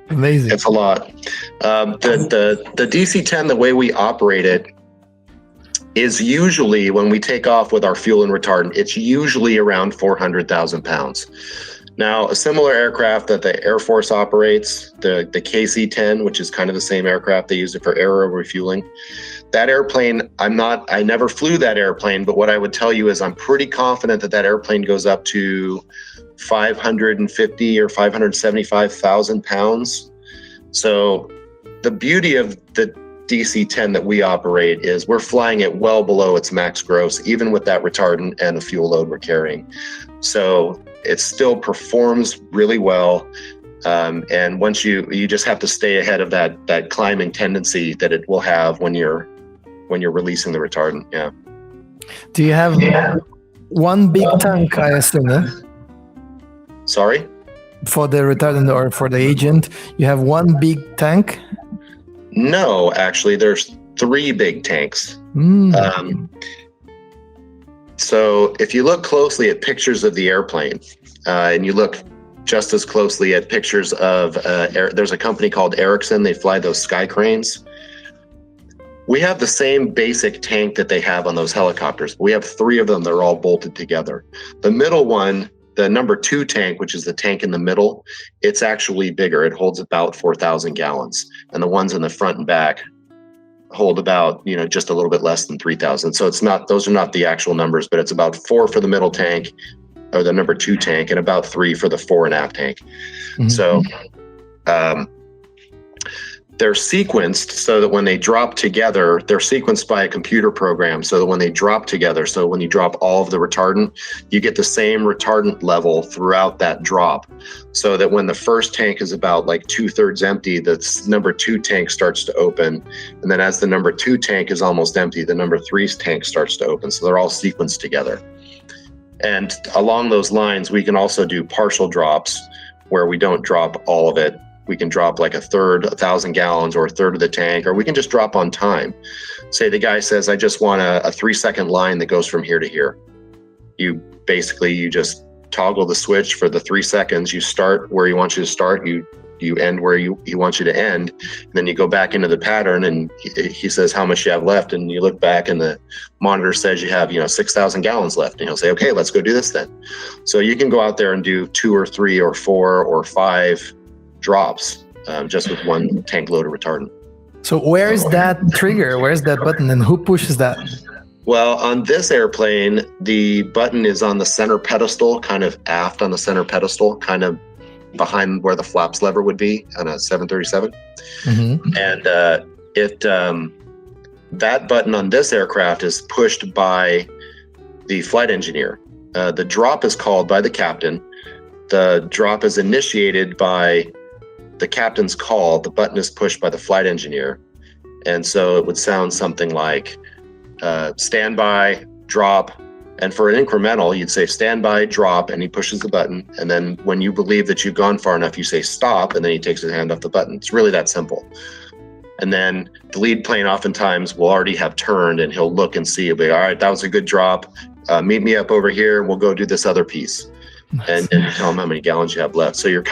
amazing. It's a lot. The DC-10, the way we operate it is usually, when we take off with our fuel and retardant, it's usually around 400,000 pounds. Now, a similar aircraft that the Air Force operates, the KC-10, which is kind of the same aircraft, they use it for aero refueling. That airplane, I never flew that airplane, but what I would tell you is I'm pretty confident that airplane goes up to 550 or 575,000 pounds. So the beauty of the DC-10 that we operate is we're flying it well below its max gross, even with that retardant and the fuel load we're carrying. So it still performs really well. And once you just have to stay ahead of that climbing tendency that it will have when you're releasing the retardant. Yeah. Do you have one big tank, I assume? Sorry? For the retardant or for the agent, you have one big tank? No, actually, there's 3 big tanks. So if you look closely at pictures of the airplane, and you look just as closely at pictures of, there's a company called Ericsson, they fly those sky cranes. We have the same basic tank that they have on those helicopters. We have 3 of them that are all bolted together. The middle one, the number 2 tank, which is the tank in the middle, it's actually bigger. It holds about 4,000 gallons. And the ones in the front and back hold about, just a little bit less than 3,000. So those are not the actual numbers, but it's about 4 for the middle tank or the number 2 tank, and about 3 for the fore and aft tank. So they're sequenced so that when they drop together, they're sequenced by a computer program so that when they drop together, so when you drop all of the retardant, you get the same retardant level throughout that drop. So that when the first tank is about like 2/3 empty, the number 2 tank starts to open. And then as the number 2 tank is almost empty, the number 3 tank starts to open. So they're all sequenced together. And along those lines, we can also do partial drops where we don't drop all of it. We can drop like 1/3, 1,000 gallons, or 1/3 of the tank, or we can just drop on time. Say the guy says, I just want a 3-second line that goes from here to here. You just toggle the switch for the 3 seconds. You start where he wants you to start. You end where he wants you to end. And then you go back into the pattern, and he says how much you have left. And you look back, and the monitor says you have 6,000 gallons left. And he'll say, okay, let's go do this then. So you can go out there and do 2 or 3 or 4 or 5 drops just with 1 tank load of retardant. So where is that trigger? Where's that button, and who pushes that? Well, on this airplane, the button is on the center pedestal, kind of aft on the center pedestal, kind of behind where the flaps lever would be on a 737. And that button on this aircraft is pushed by the flight engineer. The drop is called by the captain. The drop is initiated by the captain's call. The button is pushed by the flight engineer. And so it would sound something like standby, drop. And for an incremental, you'd say standby, drop, and he pushes the button. And then when you believe that you've gone far enough, you say stop, and then he takes his hand off the button. It's really that simple. And then the lead plane oftentimes will already have turned, and he'll look and see, he'll be, all right, that was a good drop. Meet me up over here, and we'll go do this other piece. And tell them how many gallons you have left. So you're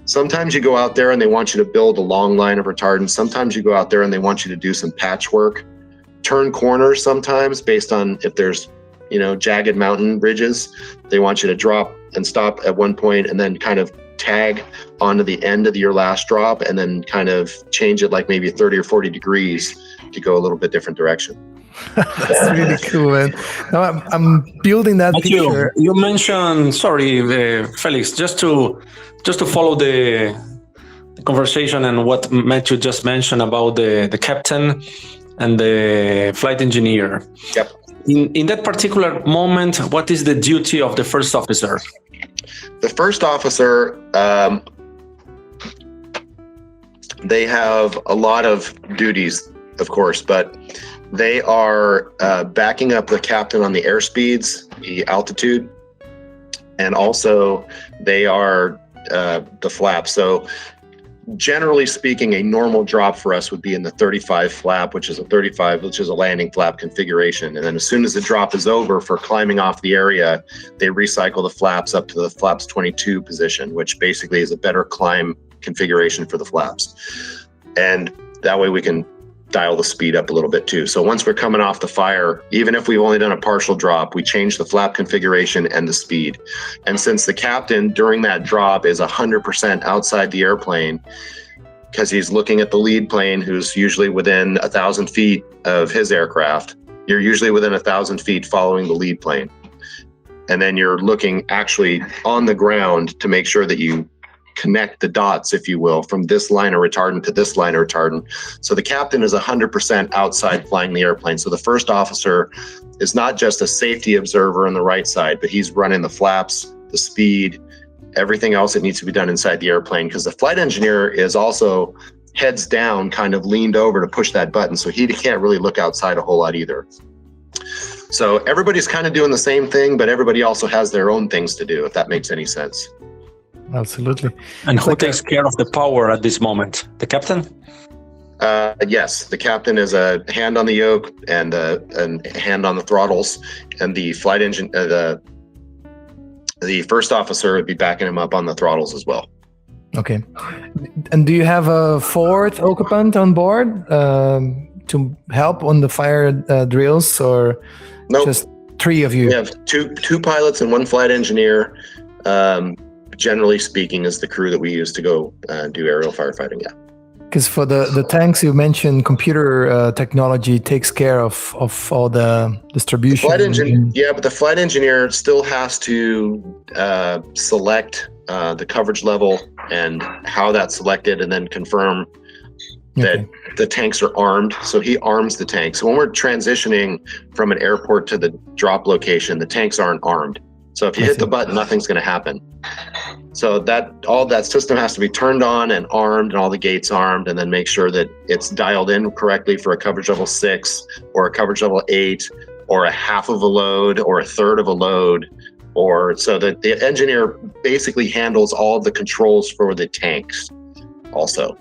sometimes you go out there and they want you to build a long line of retardant. Sometimes you go out there and they want you to do some patchwork, turn corners sometimes based on if there's, jagged mountain ridges. They want you to drop and stop at one point and then kind of tag onto the end of your last drop and then kind of change it like maybe 30 or 40 degrees to go a little bit different direction. That's really cool, man. Now I'm building that picture. You mentioned, Felix, just to follow the conversation and what Matthew just mentioned about the captain and the flight engineer. Yep. In that particular moment, what is the duty of the first officer? The first officer, they have a lot of duties, of course, but they are backing up the captain on the airspeeds, the altitude, and also they are the flaps. So generally speaking, a normal drop for us would be in the 35 flap, which is a landing flap configuration. And then as soon as the drop is over for climbing off the area, they recycle the flaps up to the flaps 22 position, which basically is a better climb configuration for the flaps. And that way we can dial the speed up a little bit too. So once we're coming off the fire, even if we've only done a partial drop, we change the flap configuration and the speed. And since the captain during that drop is 100% outside the airplane, because he's looking at the lead plane who's usually within 1,000 feet of his aircraft, you're usually within 1,000 feet following the lead plane. And then you're looking actually on the ground to make sure that you connect the dots, if you will, from this line of retardant to this line of retardant. So the captain is 100% outside flying the airplane. So the first officer is not just a safety observer on the right side, but he's running the flaps, the speed, everything else that needs to be done inside the airplane, because the flight engineer is also heads down, kind of leaned over to push that button. So he can't really look outside a whole lot either. So everybody's kind of doing the same thing, but everybody also has their own things to do, if that makes any sense. Absolutely. And who takes care of the power at this moment? The captain? Yes, the captain is a hand on the yoke and a hand on the throttles, and the flight engine, the first officer would be backing him up on the throttles as well. Okay. And do you have a fourth occupant on board to help on the fire drills, or just 3 of you? We have two pilots and 1 flight engineer. Generally speaking, is the crew that we use to go do aerial firefighting. Yeah. Because for the tanks you mentioned, computer technology takes care of all the distribution. But the flight engineer still has to select the coverage level and how that's selected, and then confirm that the tanks are armed. So he arms the tanks. So when we're transitioning from an airport to the drop location, the tanks aren't armed. So if you hit the button, nothing's going to happen. So all that system has to be turned on and armed, and all the gates armed, and then make sure that it's dialed in correctly for a coverage level 6 or a coverage level 8 or a half of a load or a third of a load, or so that the engineer basically handles all of the controls for the tanks also.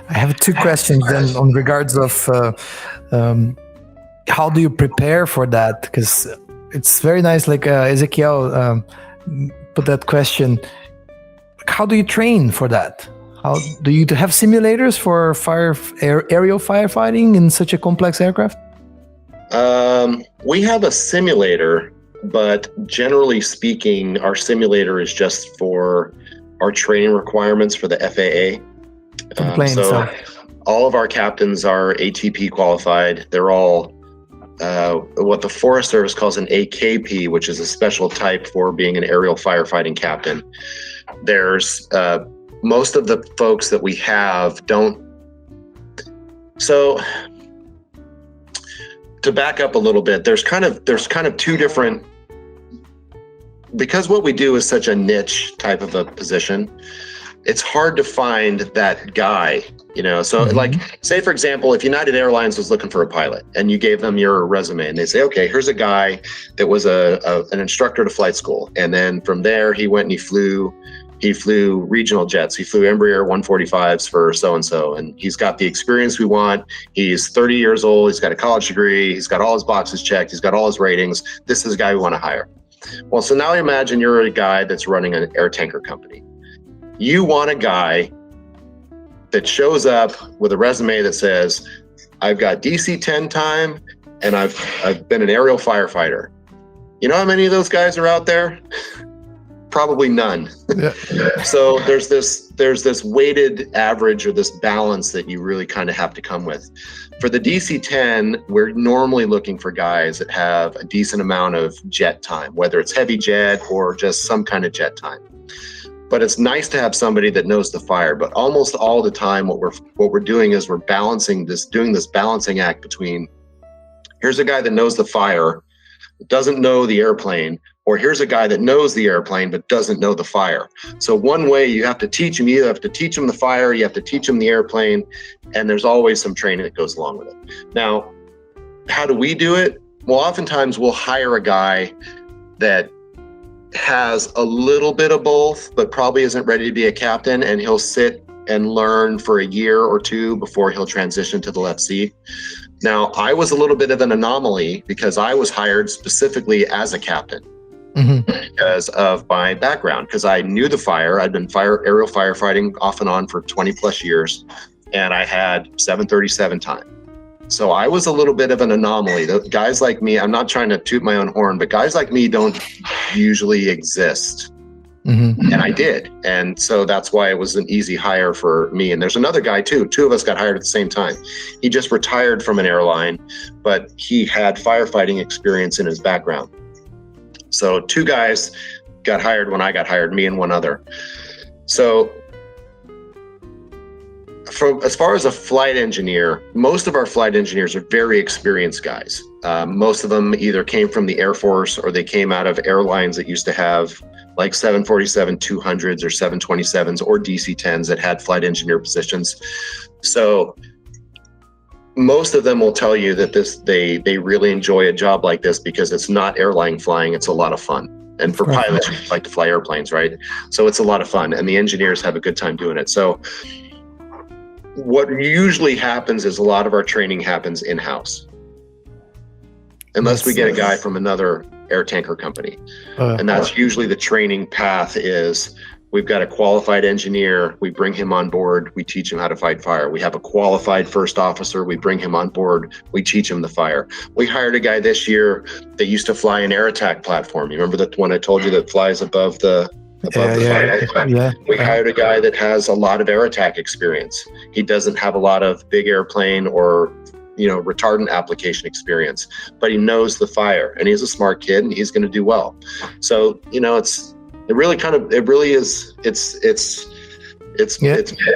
I have 2 questions then on regards of how do you prepare for that? Because it's very nice, like Ezequiel put that question. How do you train for that? How do you have simulators for aerial firefighting in such a complex aircraft? We have a simulator, but generally speaking, our simulator is just for our training requirements for the FAA. All of our captains are ATP qualified. They're all what the Forest Service calls an AKP, which is a special type for being an aerial firefighting captain. There's most of the folks that we have don't. So to back up a little bit, there's kind of 2 different, because what we do is such a niche type of a position, it's hard to find that guy, so like, say for example, if United Airlines was looking for a pilot and you gave them your resume and they say, okay, here's a guy that was an instructor to flight school, and then from there he went and he flew regional jets. He flew Embraer 145s for so-and-so, and he's got the experience we want. He's 30 years old. He's got a college degree. He's got all his boxes checked. He's got all his ratings. This is the guy we want to hire. Well, so now imagine you're a guy that's running an air tanker company. You want a guy that shows up with a resume that says, I've got DC-10 time and I've been an aerial firefighter. You know how many of those guys are out there? Probably none. Yeah. So there's this weighted average, or this balance that you really kind of have to come with. For the DC-10, we're normally looking for guys that have a decent amount of jet time, whether it's heavy jet or just some kind of jet time. But it's nice to have somebody that knows the fire. But almost all the time, what we're doing is we're doing this balancing act between, here's a guy that knows the fire, doesn't know the airplane, or here's a guy that knows the airplane but doesn't know the fire. So one way you have to teach him, you have to teach him the fire, you have to teach him the airplane, and there's always some training that goes along with it. Now, how do we do it? Well, oftentimes we'll hire a guy that has a little bit of both, but probably isn't ready to be a captain, and he'll sit and learn for a year or 2 before he'll transition to the left seat. Now, I was a little bit of an anomaly because I was hired specifically as a captain because of my background, because I knew the fire. I'd been aerial firefighting off and on for 20 plus years, and I had 737 time. So I was a little bit of an anomaly. The guys like me, I'm not trying to toot my own horn, but guys like me don't usually exist. And I did. And so that's why it was an easy hire for me. And there's another guy too. 2 of us got hired at the same time. He just retired from an airline, but he had firefighting experience in his background. So 2 guys got hired when I got hired, me and one other. So as far as a flight engineer, most of our flight engineers are very experienced guys. Most of them either came from the Air Force or they came out of airlines that used to have like 747-200s or 727s or DC-10s that had flight engineer positions. So most of them will tell you that they really enjoy a job like this because it's not airline flying, it's a lot of fun. And for pilots, you like to fly airplanes, right? So it's a lot of fun, and the engineers have a good time doing it. So what usually happens is a lot of our training happens in-house, unless we get a guy from another air tanker company. And that's usually the training path is we've got a qualified engineer, we bring him on board, we teach him how to fight fire. We have a qualified first officer, we bring him on board, we teach him the fire. We hired a guy this year that used to fly an air attack platform. You remember that one I told you that flies above the above the flight. We hired a guy that has a lot of air attack experience. He doesn't have a lot of big airplane or retardant application experience, but he knows the fire, and he's a smart kid, and he's going to do well. So it's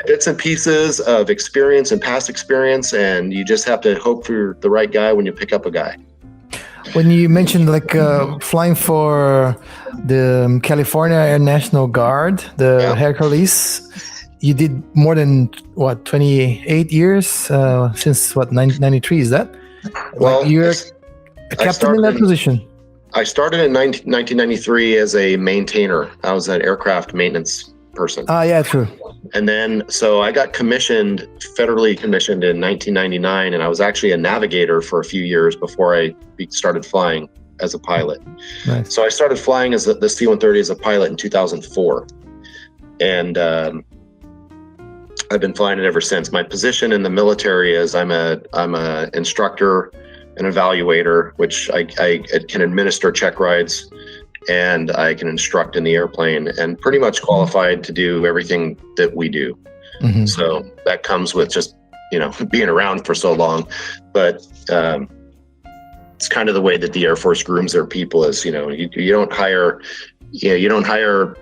bits and pieces of experience and past experience, and you just have to hope for the right guy when you pick up a guy. When you mentioned flying for the California Air National Guard, the Hercules, you did more than 28 years since 93? Is that? Well, you're a captain in that position. I started in 1993 as a maintainer. I was an aircraft maintenance person. Yeah, true. And then, so I got federally commissioned in 1999, and I was actually a navigator for a few years before I started flying as a pilot. Nice. So I started flying as the C-130 as a pilot in 2004. And I've been flying it ever since. My position in the military is I'm a instructor, an evaluator, which I can administer check rides, and I can instruct in the airplane, and pretty much qualified to do everything that we do. Mm-hmm. So that comes with just being around for so long, but it's kind of the way that the Air Force grooms their people. Is you don't hire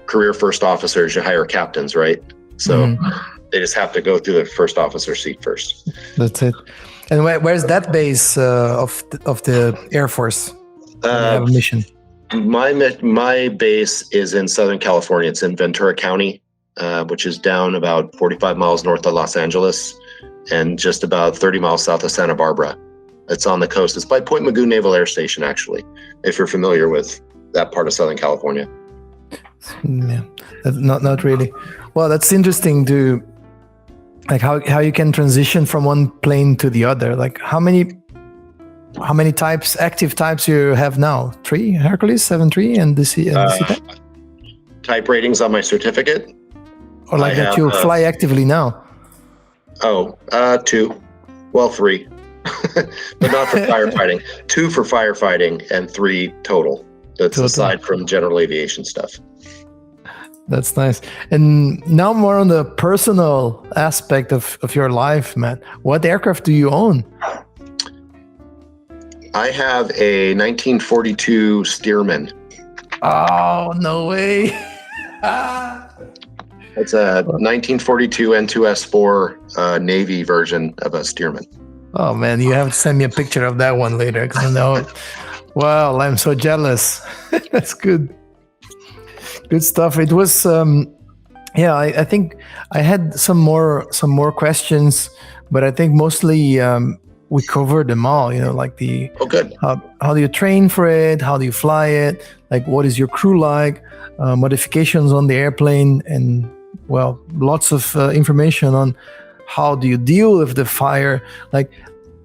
career first officers, you hire captains, right? So they just have to go through the first officer seat first. That's it. And where's that base of the Air Force? You have a mission. My base is in Southern California. It's in Ventura County, which is down about 45 miles north of Los Angeles and just about 30 miles south of Santa Barbara. It's on the coast. It's by Point Mugu Naval Air Station, actually, if you're familiar with that part of Southern California. Yeah, not really. Well, that's interesting to how you can transition from one plane to the other. How many active types you have now? 3 Hercules, 7-3, and the C type? Type ratings on my certificate? Or that you fly actively now? 2. Well, 3. But not for firefighting. 2 for firefighting and 3 total. That's aside from general aviation stuff. That's nice. And now more on the personal aspect of your life, Matt. What aircraft do you own? I have a 1942 Stearman. Oh, no way. It's a 1942 N2S4 Navy version of a Stearman. Oh, man, you have to send me a picture of that one later, because I know. Wow, I'm so jealous. That's good. Good stuff. It was, I think I had some more questions, but I think mostly we covered them all. good. How do you train for it? How do you fly it? What is your crew like? Modifications on the airplane, and lots of information on how do you deal with the fire.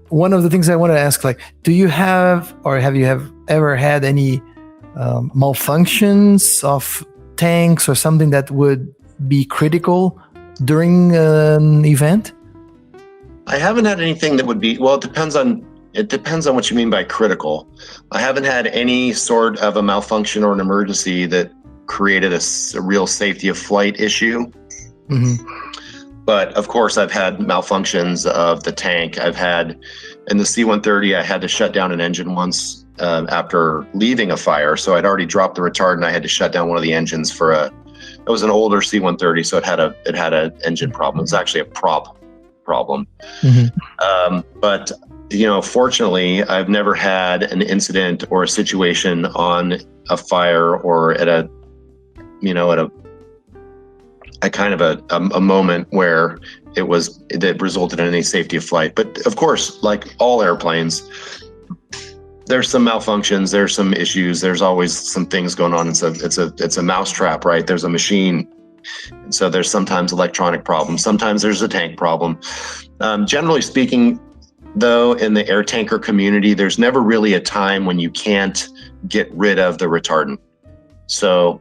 One of the things I want to ask, do you have, or have you ever had any malfunctions of tanks or something that would be critical during an event? I haven't had anything that would be, it depends on what you mean by critical. I haven't had any sort of a malfunction or an emergency that created a real safety of flight issue. Mm-hmm. But of course, I've had malfunctions of the tank. I've had, in the C-130, I had to shut down an engine once after leaving a fire. So I'd already dropped the retardant. I had to shut down one of the engines it was an older C-130, so it had a engine problem. It was actually a prop problem. Mm-hmm. But fortunately, I've never had an incident or a situation on a fire or at a moment where that resulted in any safety of flight. But of course, like all airplanes, there's some malfunctions, there's some issues, there's always some things going on. It's a mousetrap, right? There's a machine. And so there's sometimes electronic problems. Sometimes there's a tank problem. Generally speaking, though, in the air tanker community, there's never really a time when you can't get rid of the retardant. So,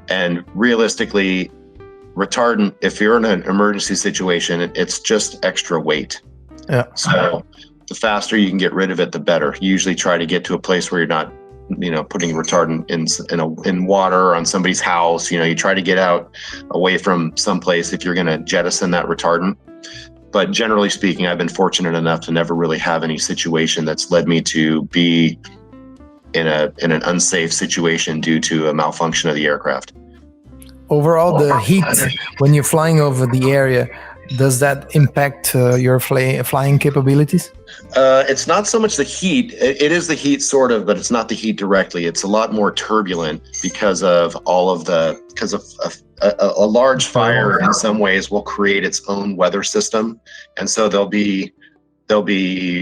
and realistically, retardant, if you're in an emergency situation, it's just extra weight. Yeah. So the faster you can get rid of it, the better. You usually try to get to a place where you're putting retardant in water or on somebody's house. You try to get out away from someplace if you're going to jettison that retardant. But generally speaking, I've been fortunate enough to never really have any situation that's led me to be in an unsafe situation due to a malfunction of the aircraft. Overall, the heat when you're flying over the area, does that impact your flying capabilities? It's not so much the heat. It is the heat, sort of, but it's not the heat directly. It's a lot more turbulent because of a large fire in some ways will create its own weather system. And so there'll be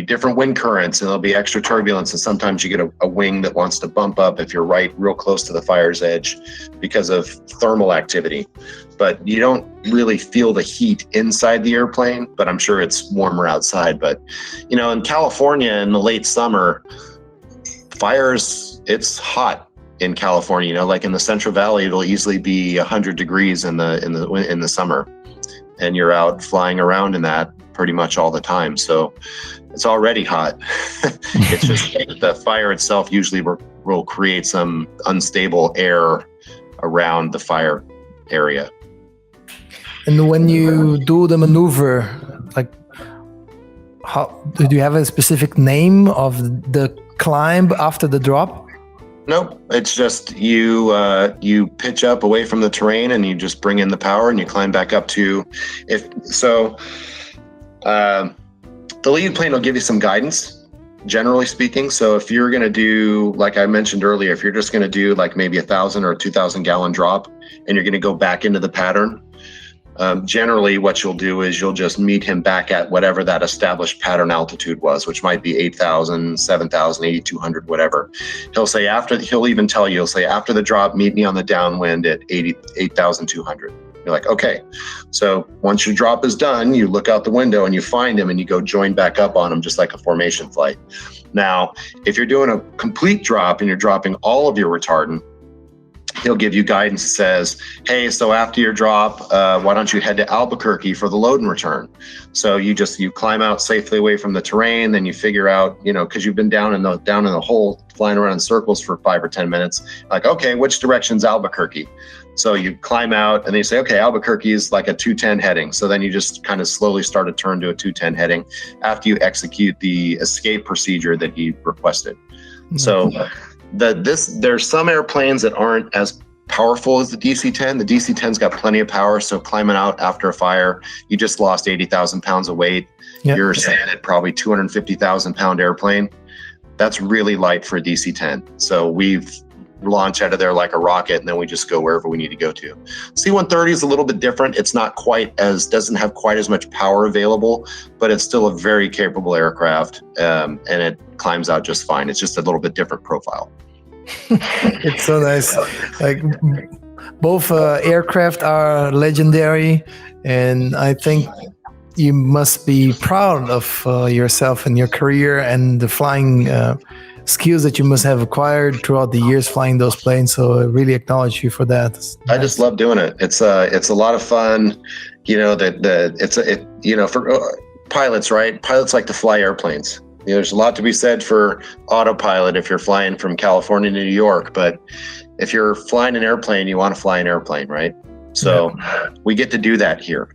different wind currents, and there'll be extra turbulence, and sometimes you get a wing that wants to bump up if you're right real close to the fire's edge because of thermal activity. But you don't really feel the heat inside the airplane, but I'm sure it's warmer outside. But in California in the late summer, fires, it's hot in California. Like in the Central Valley, it'll easily be 100 degrees in the summer, and you're out flying around in that pretty much all the time. So it's already hot. It's just the fire itself usually will create some unstable air around the fire area. And when you do the maneuver, like, do you have a specific name of the climb after the drop? Nope. It's just you pitch up away from the terrain, and you just bring in the power, and you climb back up to the lead plane will give you some guidance, generally speaking. So if you're going to do, like I mentioned earlier, if you're just going to do like maybe 1,000 or 2,000 gallon drop, and you're going to go back into the pattern, generally what you'll do is you'll just meet him back at whatever that established pattern altitude was, which might be 8,000, 7,000, 8,200, whatever. He'll even tell you, he'll say, after the drop, meet me on the downwind at 8,200. You're like, okay. So once your drop is done, you look out the window and you find him, and you go join back up on him, just like a formation flight. Now, if you're doing a complete drop and you're dropping all of your retardant, he'll give you guidance that says, hey, so after your drop, why don't you head to Albuquerque for the load and return? So you climb out safely away from the terrain, then you figure out, because you've been down in the hole flying around in circles for 5 or 10 minutes, like, okay, which direction's Albuquerque? So you climb out, and then you say, okay, Albuquerque is like a 210 heading. So then you just kind of slowly start to turn to a 210 heading after you execute the escape procedure that he requested. Mm-hmm. So there's some airplanes that aren't as powerful as the DC-10. The DC-10's got plenty of power, so climbing out after a fire, you just lost 80,000 pounds of weight. Yep. You're sitting at probably 250,000 pound airplane. That's really light for a DC-10. So we've launch out of there like a rocket, and then we just go wherever we need to go to. C-130 is a little bit different. It's not doesn't have quite as much power available, but it's still a very capable aircraft, and it climbs out just fine. It's just a little bit different profile. It's so nice. Like, both aircraft are legendary, and I think you must be proud of yourself and your career and the flying skills that you must have acquired throughout the years flying those planes. So I really acknowledge you for that. I just love doing it. It's a lot of fun. For pilots, right? Pilots like to fly airplanes. There's a lot to be said for autopilot if you're flying from California to New York, but if you're flying an airplane, you want to fly an airplane, right? So we get to do that here.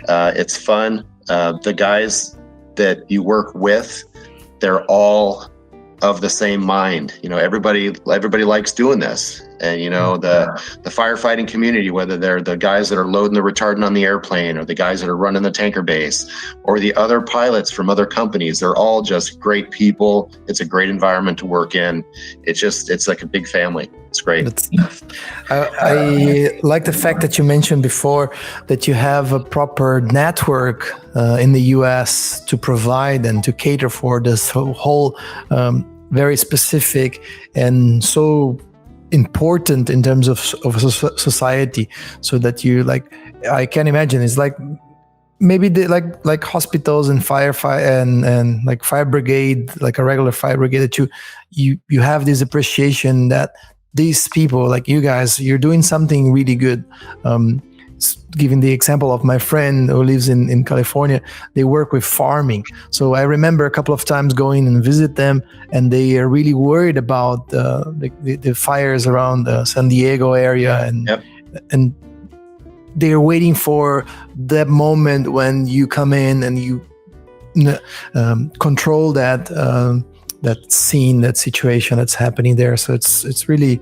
It's fun. The guys that you work with, they're all of the same mind. Everybody likes doing this. And the firefighting community, whether they're the guys that are loading the retardant on the airplane, or the guys that are running the tanker base, or the other pilots from other companies, they're all just great people. It's a great environment to work in. It's like a big family. It's great. I like the fact that you mentioned before that you have a proper network in the US to provide and to cater for this whole very specific and so important in terms of society, so that you, like, I can imagine it's like maybe like hospitals and and like fire brigade, like a regular fire brigade, that you have this appreciation that these people like you guys, you're doing something really good. giving the example of my friend who lives in California, they work with farming. So I remember a couple of times going and visit them, and they are really worried about the fires around the San Diego area, and they're waiting for that moment when you come in and you control that scene, that situation that's happening there. So it's really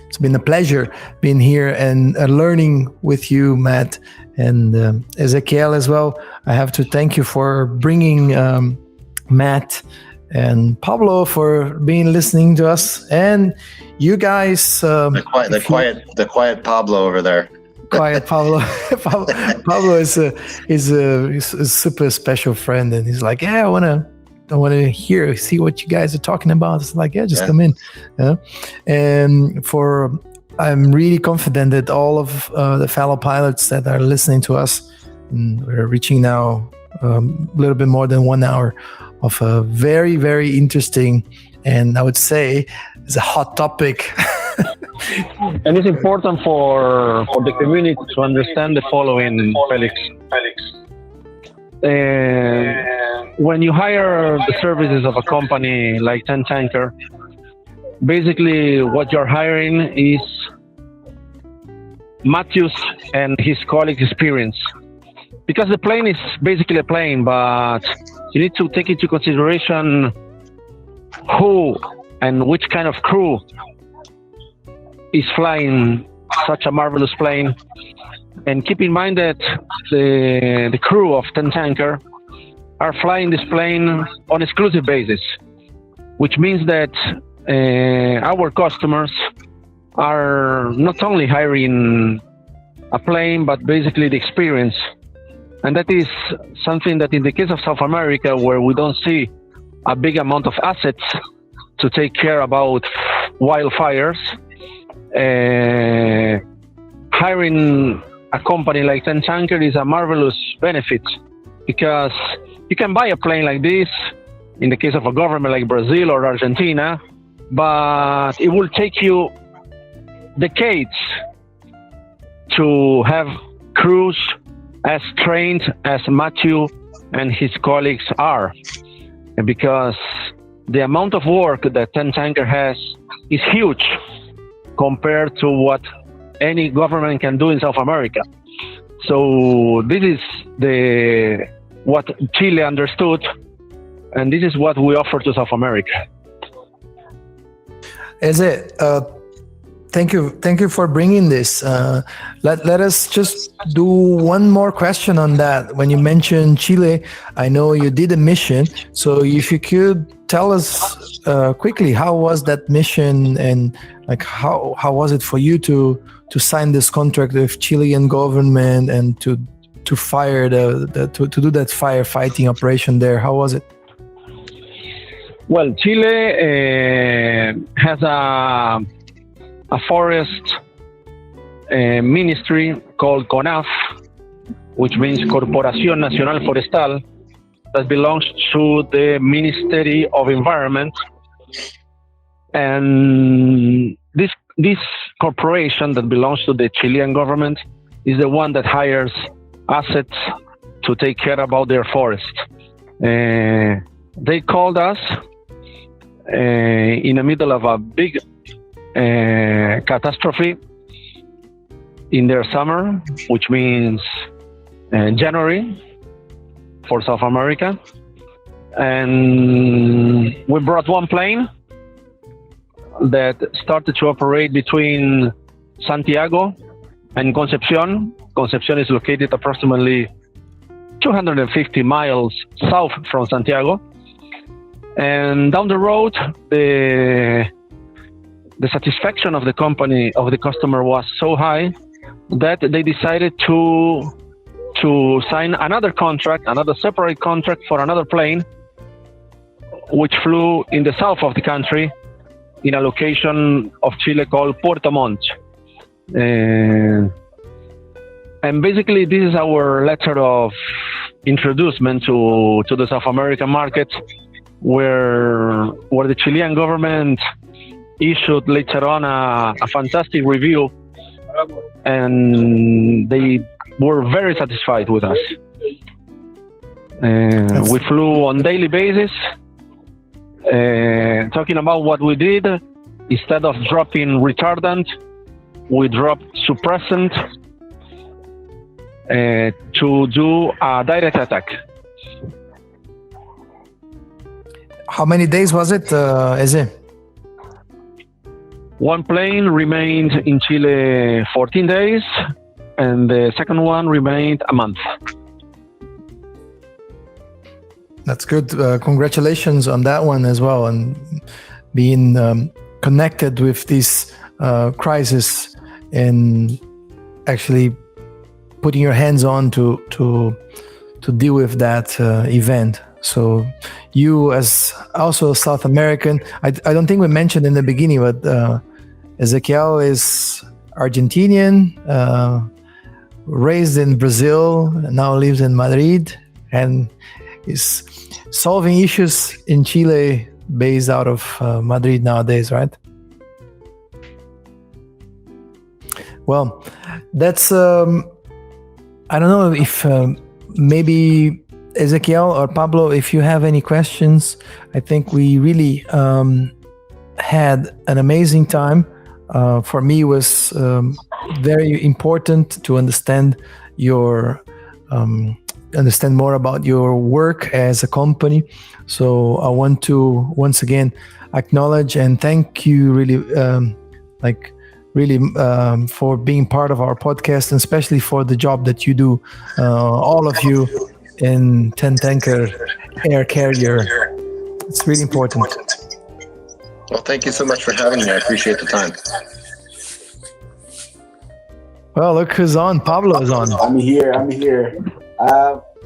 it's been a pleasure being here and learning with you, Matt, and Ezequiel as well. I have to thank you for bringing Matt and Pablo for being listening to us, and you guys. The quiet Pablo over there. Quiet Pablo. Pablo is a super special friend, and he's like, yeah, I want to see what you guys are talking about. It's like, just come in. And I'm really confident that all of the fellow pilots that are listening to us, and we're reaching now a little bit more than 1 hour of a very, very interesting, and I would say it's a hot topic. And it's important for the community to understand the following, Felix. When you hire the services of a company like 10 Tanker, basically what you're hiring is Matthew's and his colleagues' experience. Because the plane is basically a plane, but you need to take into consideration who and which kind of crew is flying such a marvelous plane. And keep in mind that the crew of 10 Tanker are flying this plane on exclusive basis, which means that our customers are not only hiring a plane, but basically the experience. And that is something that in the case of South America, where we don't see a big amount of assets to take care about wildfires, hiring a company like 10 Tanker is a marvelous benefit, because you can buy a plane like this in the case of a government like Brazil or Argentina, but it will take you decades to have crews as trained as Matthew and his colleagues are, because the amount of work that 10 Tanker has is huge compared to what any government can do in South America. So this is what Chile understood, and this is what we offer to South America. Thank you for bringing this. Let us just do one more question on that. When you mentioned Chile, I know you did a mission. So if you could tell us quickly, how was that mission, and like how was it for you to sign this contract with Chilean government and to fire to do that firefighting operation there? How was it? Well, Chile has a forest ministry called CONAF, which means Corporación Nacional Forestal, that belongs to the Ministry of Environment. And this corporation that belongs to the Chilean government is the one that hires assets to take care about their forest. They called us in the middle of a big catastrophe in their summer, which means January for South America. And we brought one plane that started to operate between Santiago and Concepcion. Concepcion is located approximately 250 miles south from Santiago. And down the road, the satisfaction of the company, of the customer, was so high that they decided to sign another contract, another separate contract for another plane, which flew in the south of the country in a location of Chile called Puerto Montt. And basically, this is our letter of introduction to the South American market, where the Chilean government issued later on a fantastic review and they were very satisfied with us. We flew on daily basis, talking about what we did. Instead of dropping retardant, we dropped suppressant to do a direct attack. How many days was it, Eze? One plane remained in Chile 14 days, and the second one remained a month. That's good. Congratulations on that one as well, and being connected with this crisis and actually putting your hands on to deal with that event. So you, as also South American, I don't think we mentioned in the beginning, but Ezequiel is Argentinian, raised in Brazil, now lives in Madrid, and is solving issues in Chile based out of Madrid nowadays, right? Well, that's, I don't know if maybe Ezequiel or Pablo, if you have any questions. I think we really had an amazing time. For me, it was very important to understand understand more about your work as a company. So I want to once again acknowledge and thank you really, for being part of our podcast, and especially for the job that you do, all of you in 10 Tanker Air Carrier. It's really important. Well, thank you so much for having me. I appreciate the time. Well, look who's on. Pablo is on. I'm here.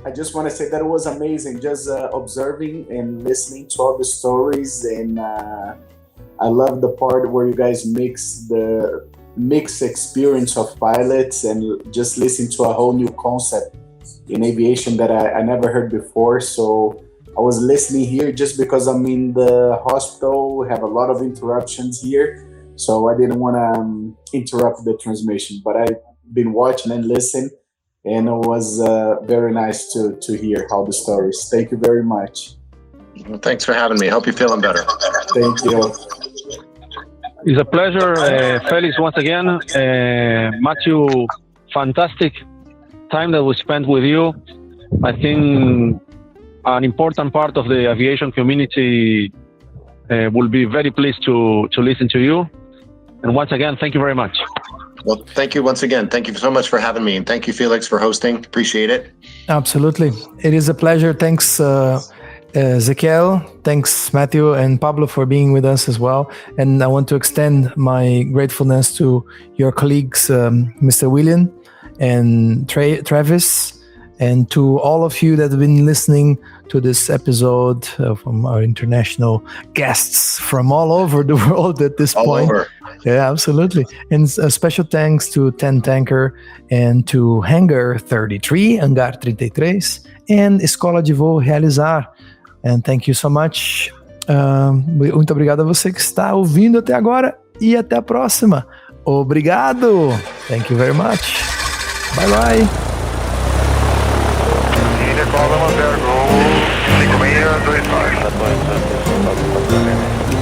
I just want to say that it was amazing just observing and listening to all the stories, and I love the part where you guys mix the mixed experience of pilots and just listen to a whole new concept in aviation that I never heard before. So I was listening here just because I'm in the hospital. We have a lot of interruptions here, so I didn't want to interrupt the transmission, but I've been watching and listening, and it was very nice to hear all the stories. Thank you very much. Well, thanks for having me. Hope you're feeling better. Thank you. It's a pleasure, Felix, once again. Matthew, fantastic time that we spent with you. I think an important part of the aviation community will be very pleased to listen to you. And once again, thank you very much. Well, thank you once again. Thank you so much for having me. And thank you, Felix, for hosting. Appreciate it. Absolutely. It is a pleasure. Thanks, Ezequiel. Thanks, Matthew and Pablo, for being with us as well. And I want to extend my gratefulness to your colleagues, Mr. William and Travis, and to all of you that have been listening to this episode from our international guests from all over the world at this point. Over. Yeah, absolutely. And a special thanks to 10 Tanker and to Hangar 33, Hangar 33, and Escola de Voo Realizar. And thank you so much. Muito obrigado a você que está ouvindo até agora, e até a próxima. Obrigado. Thank you very much. Bye bye. Call them up there, go 5625.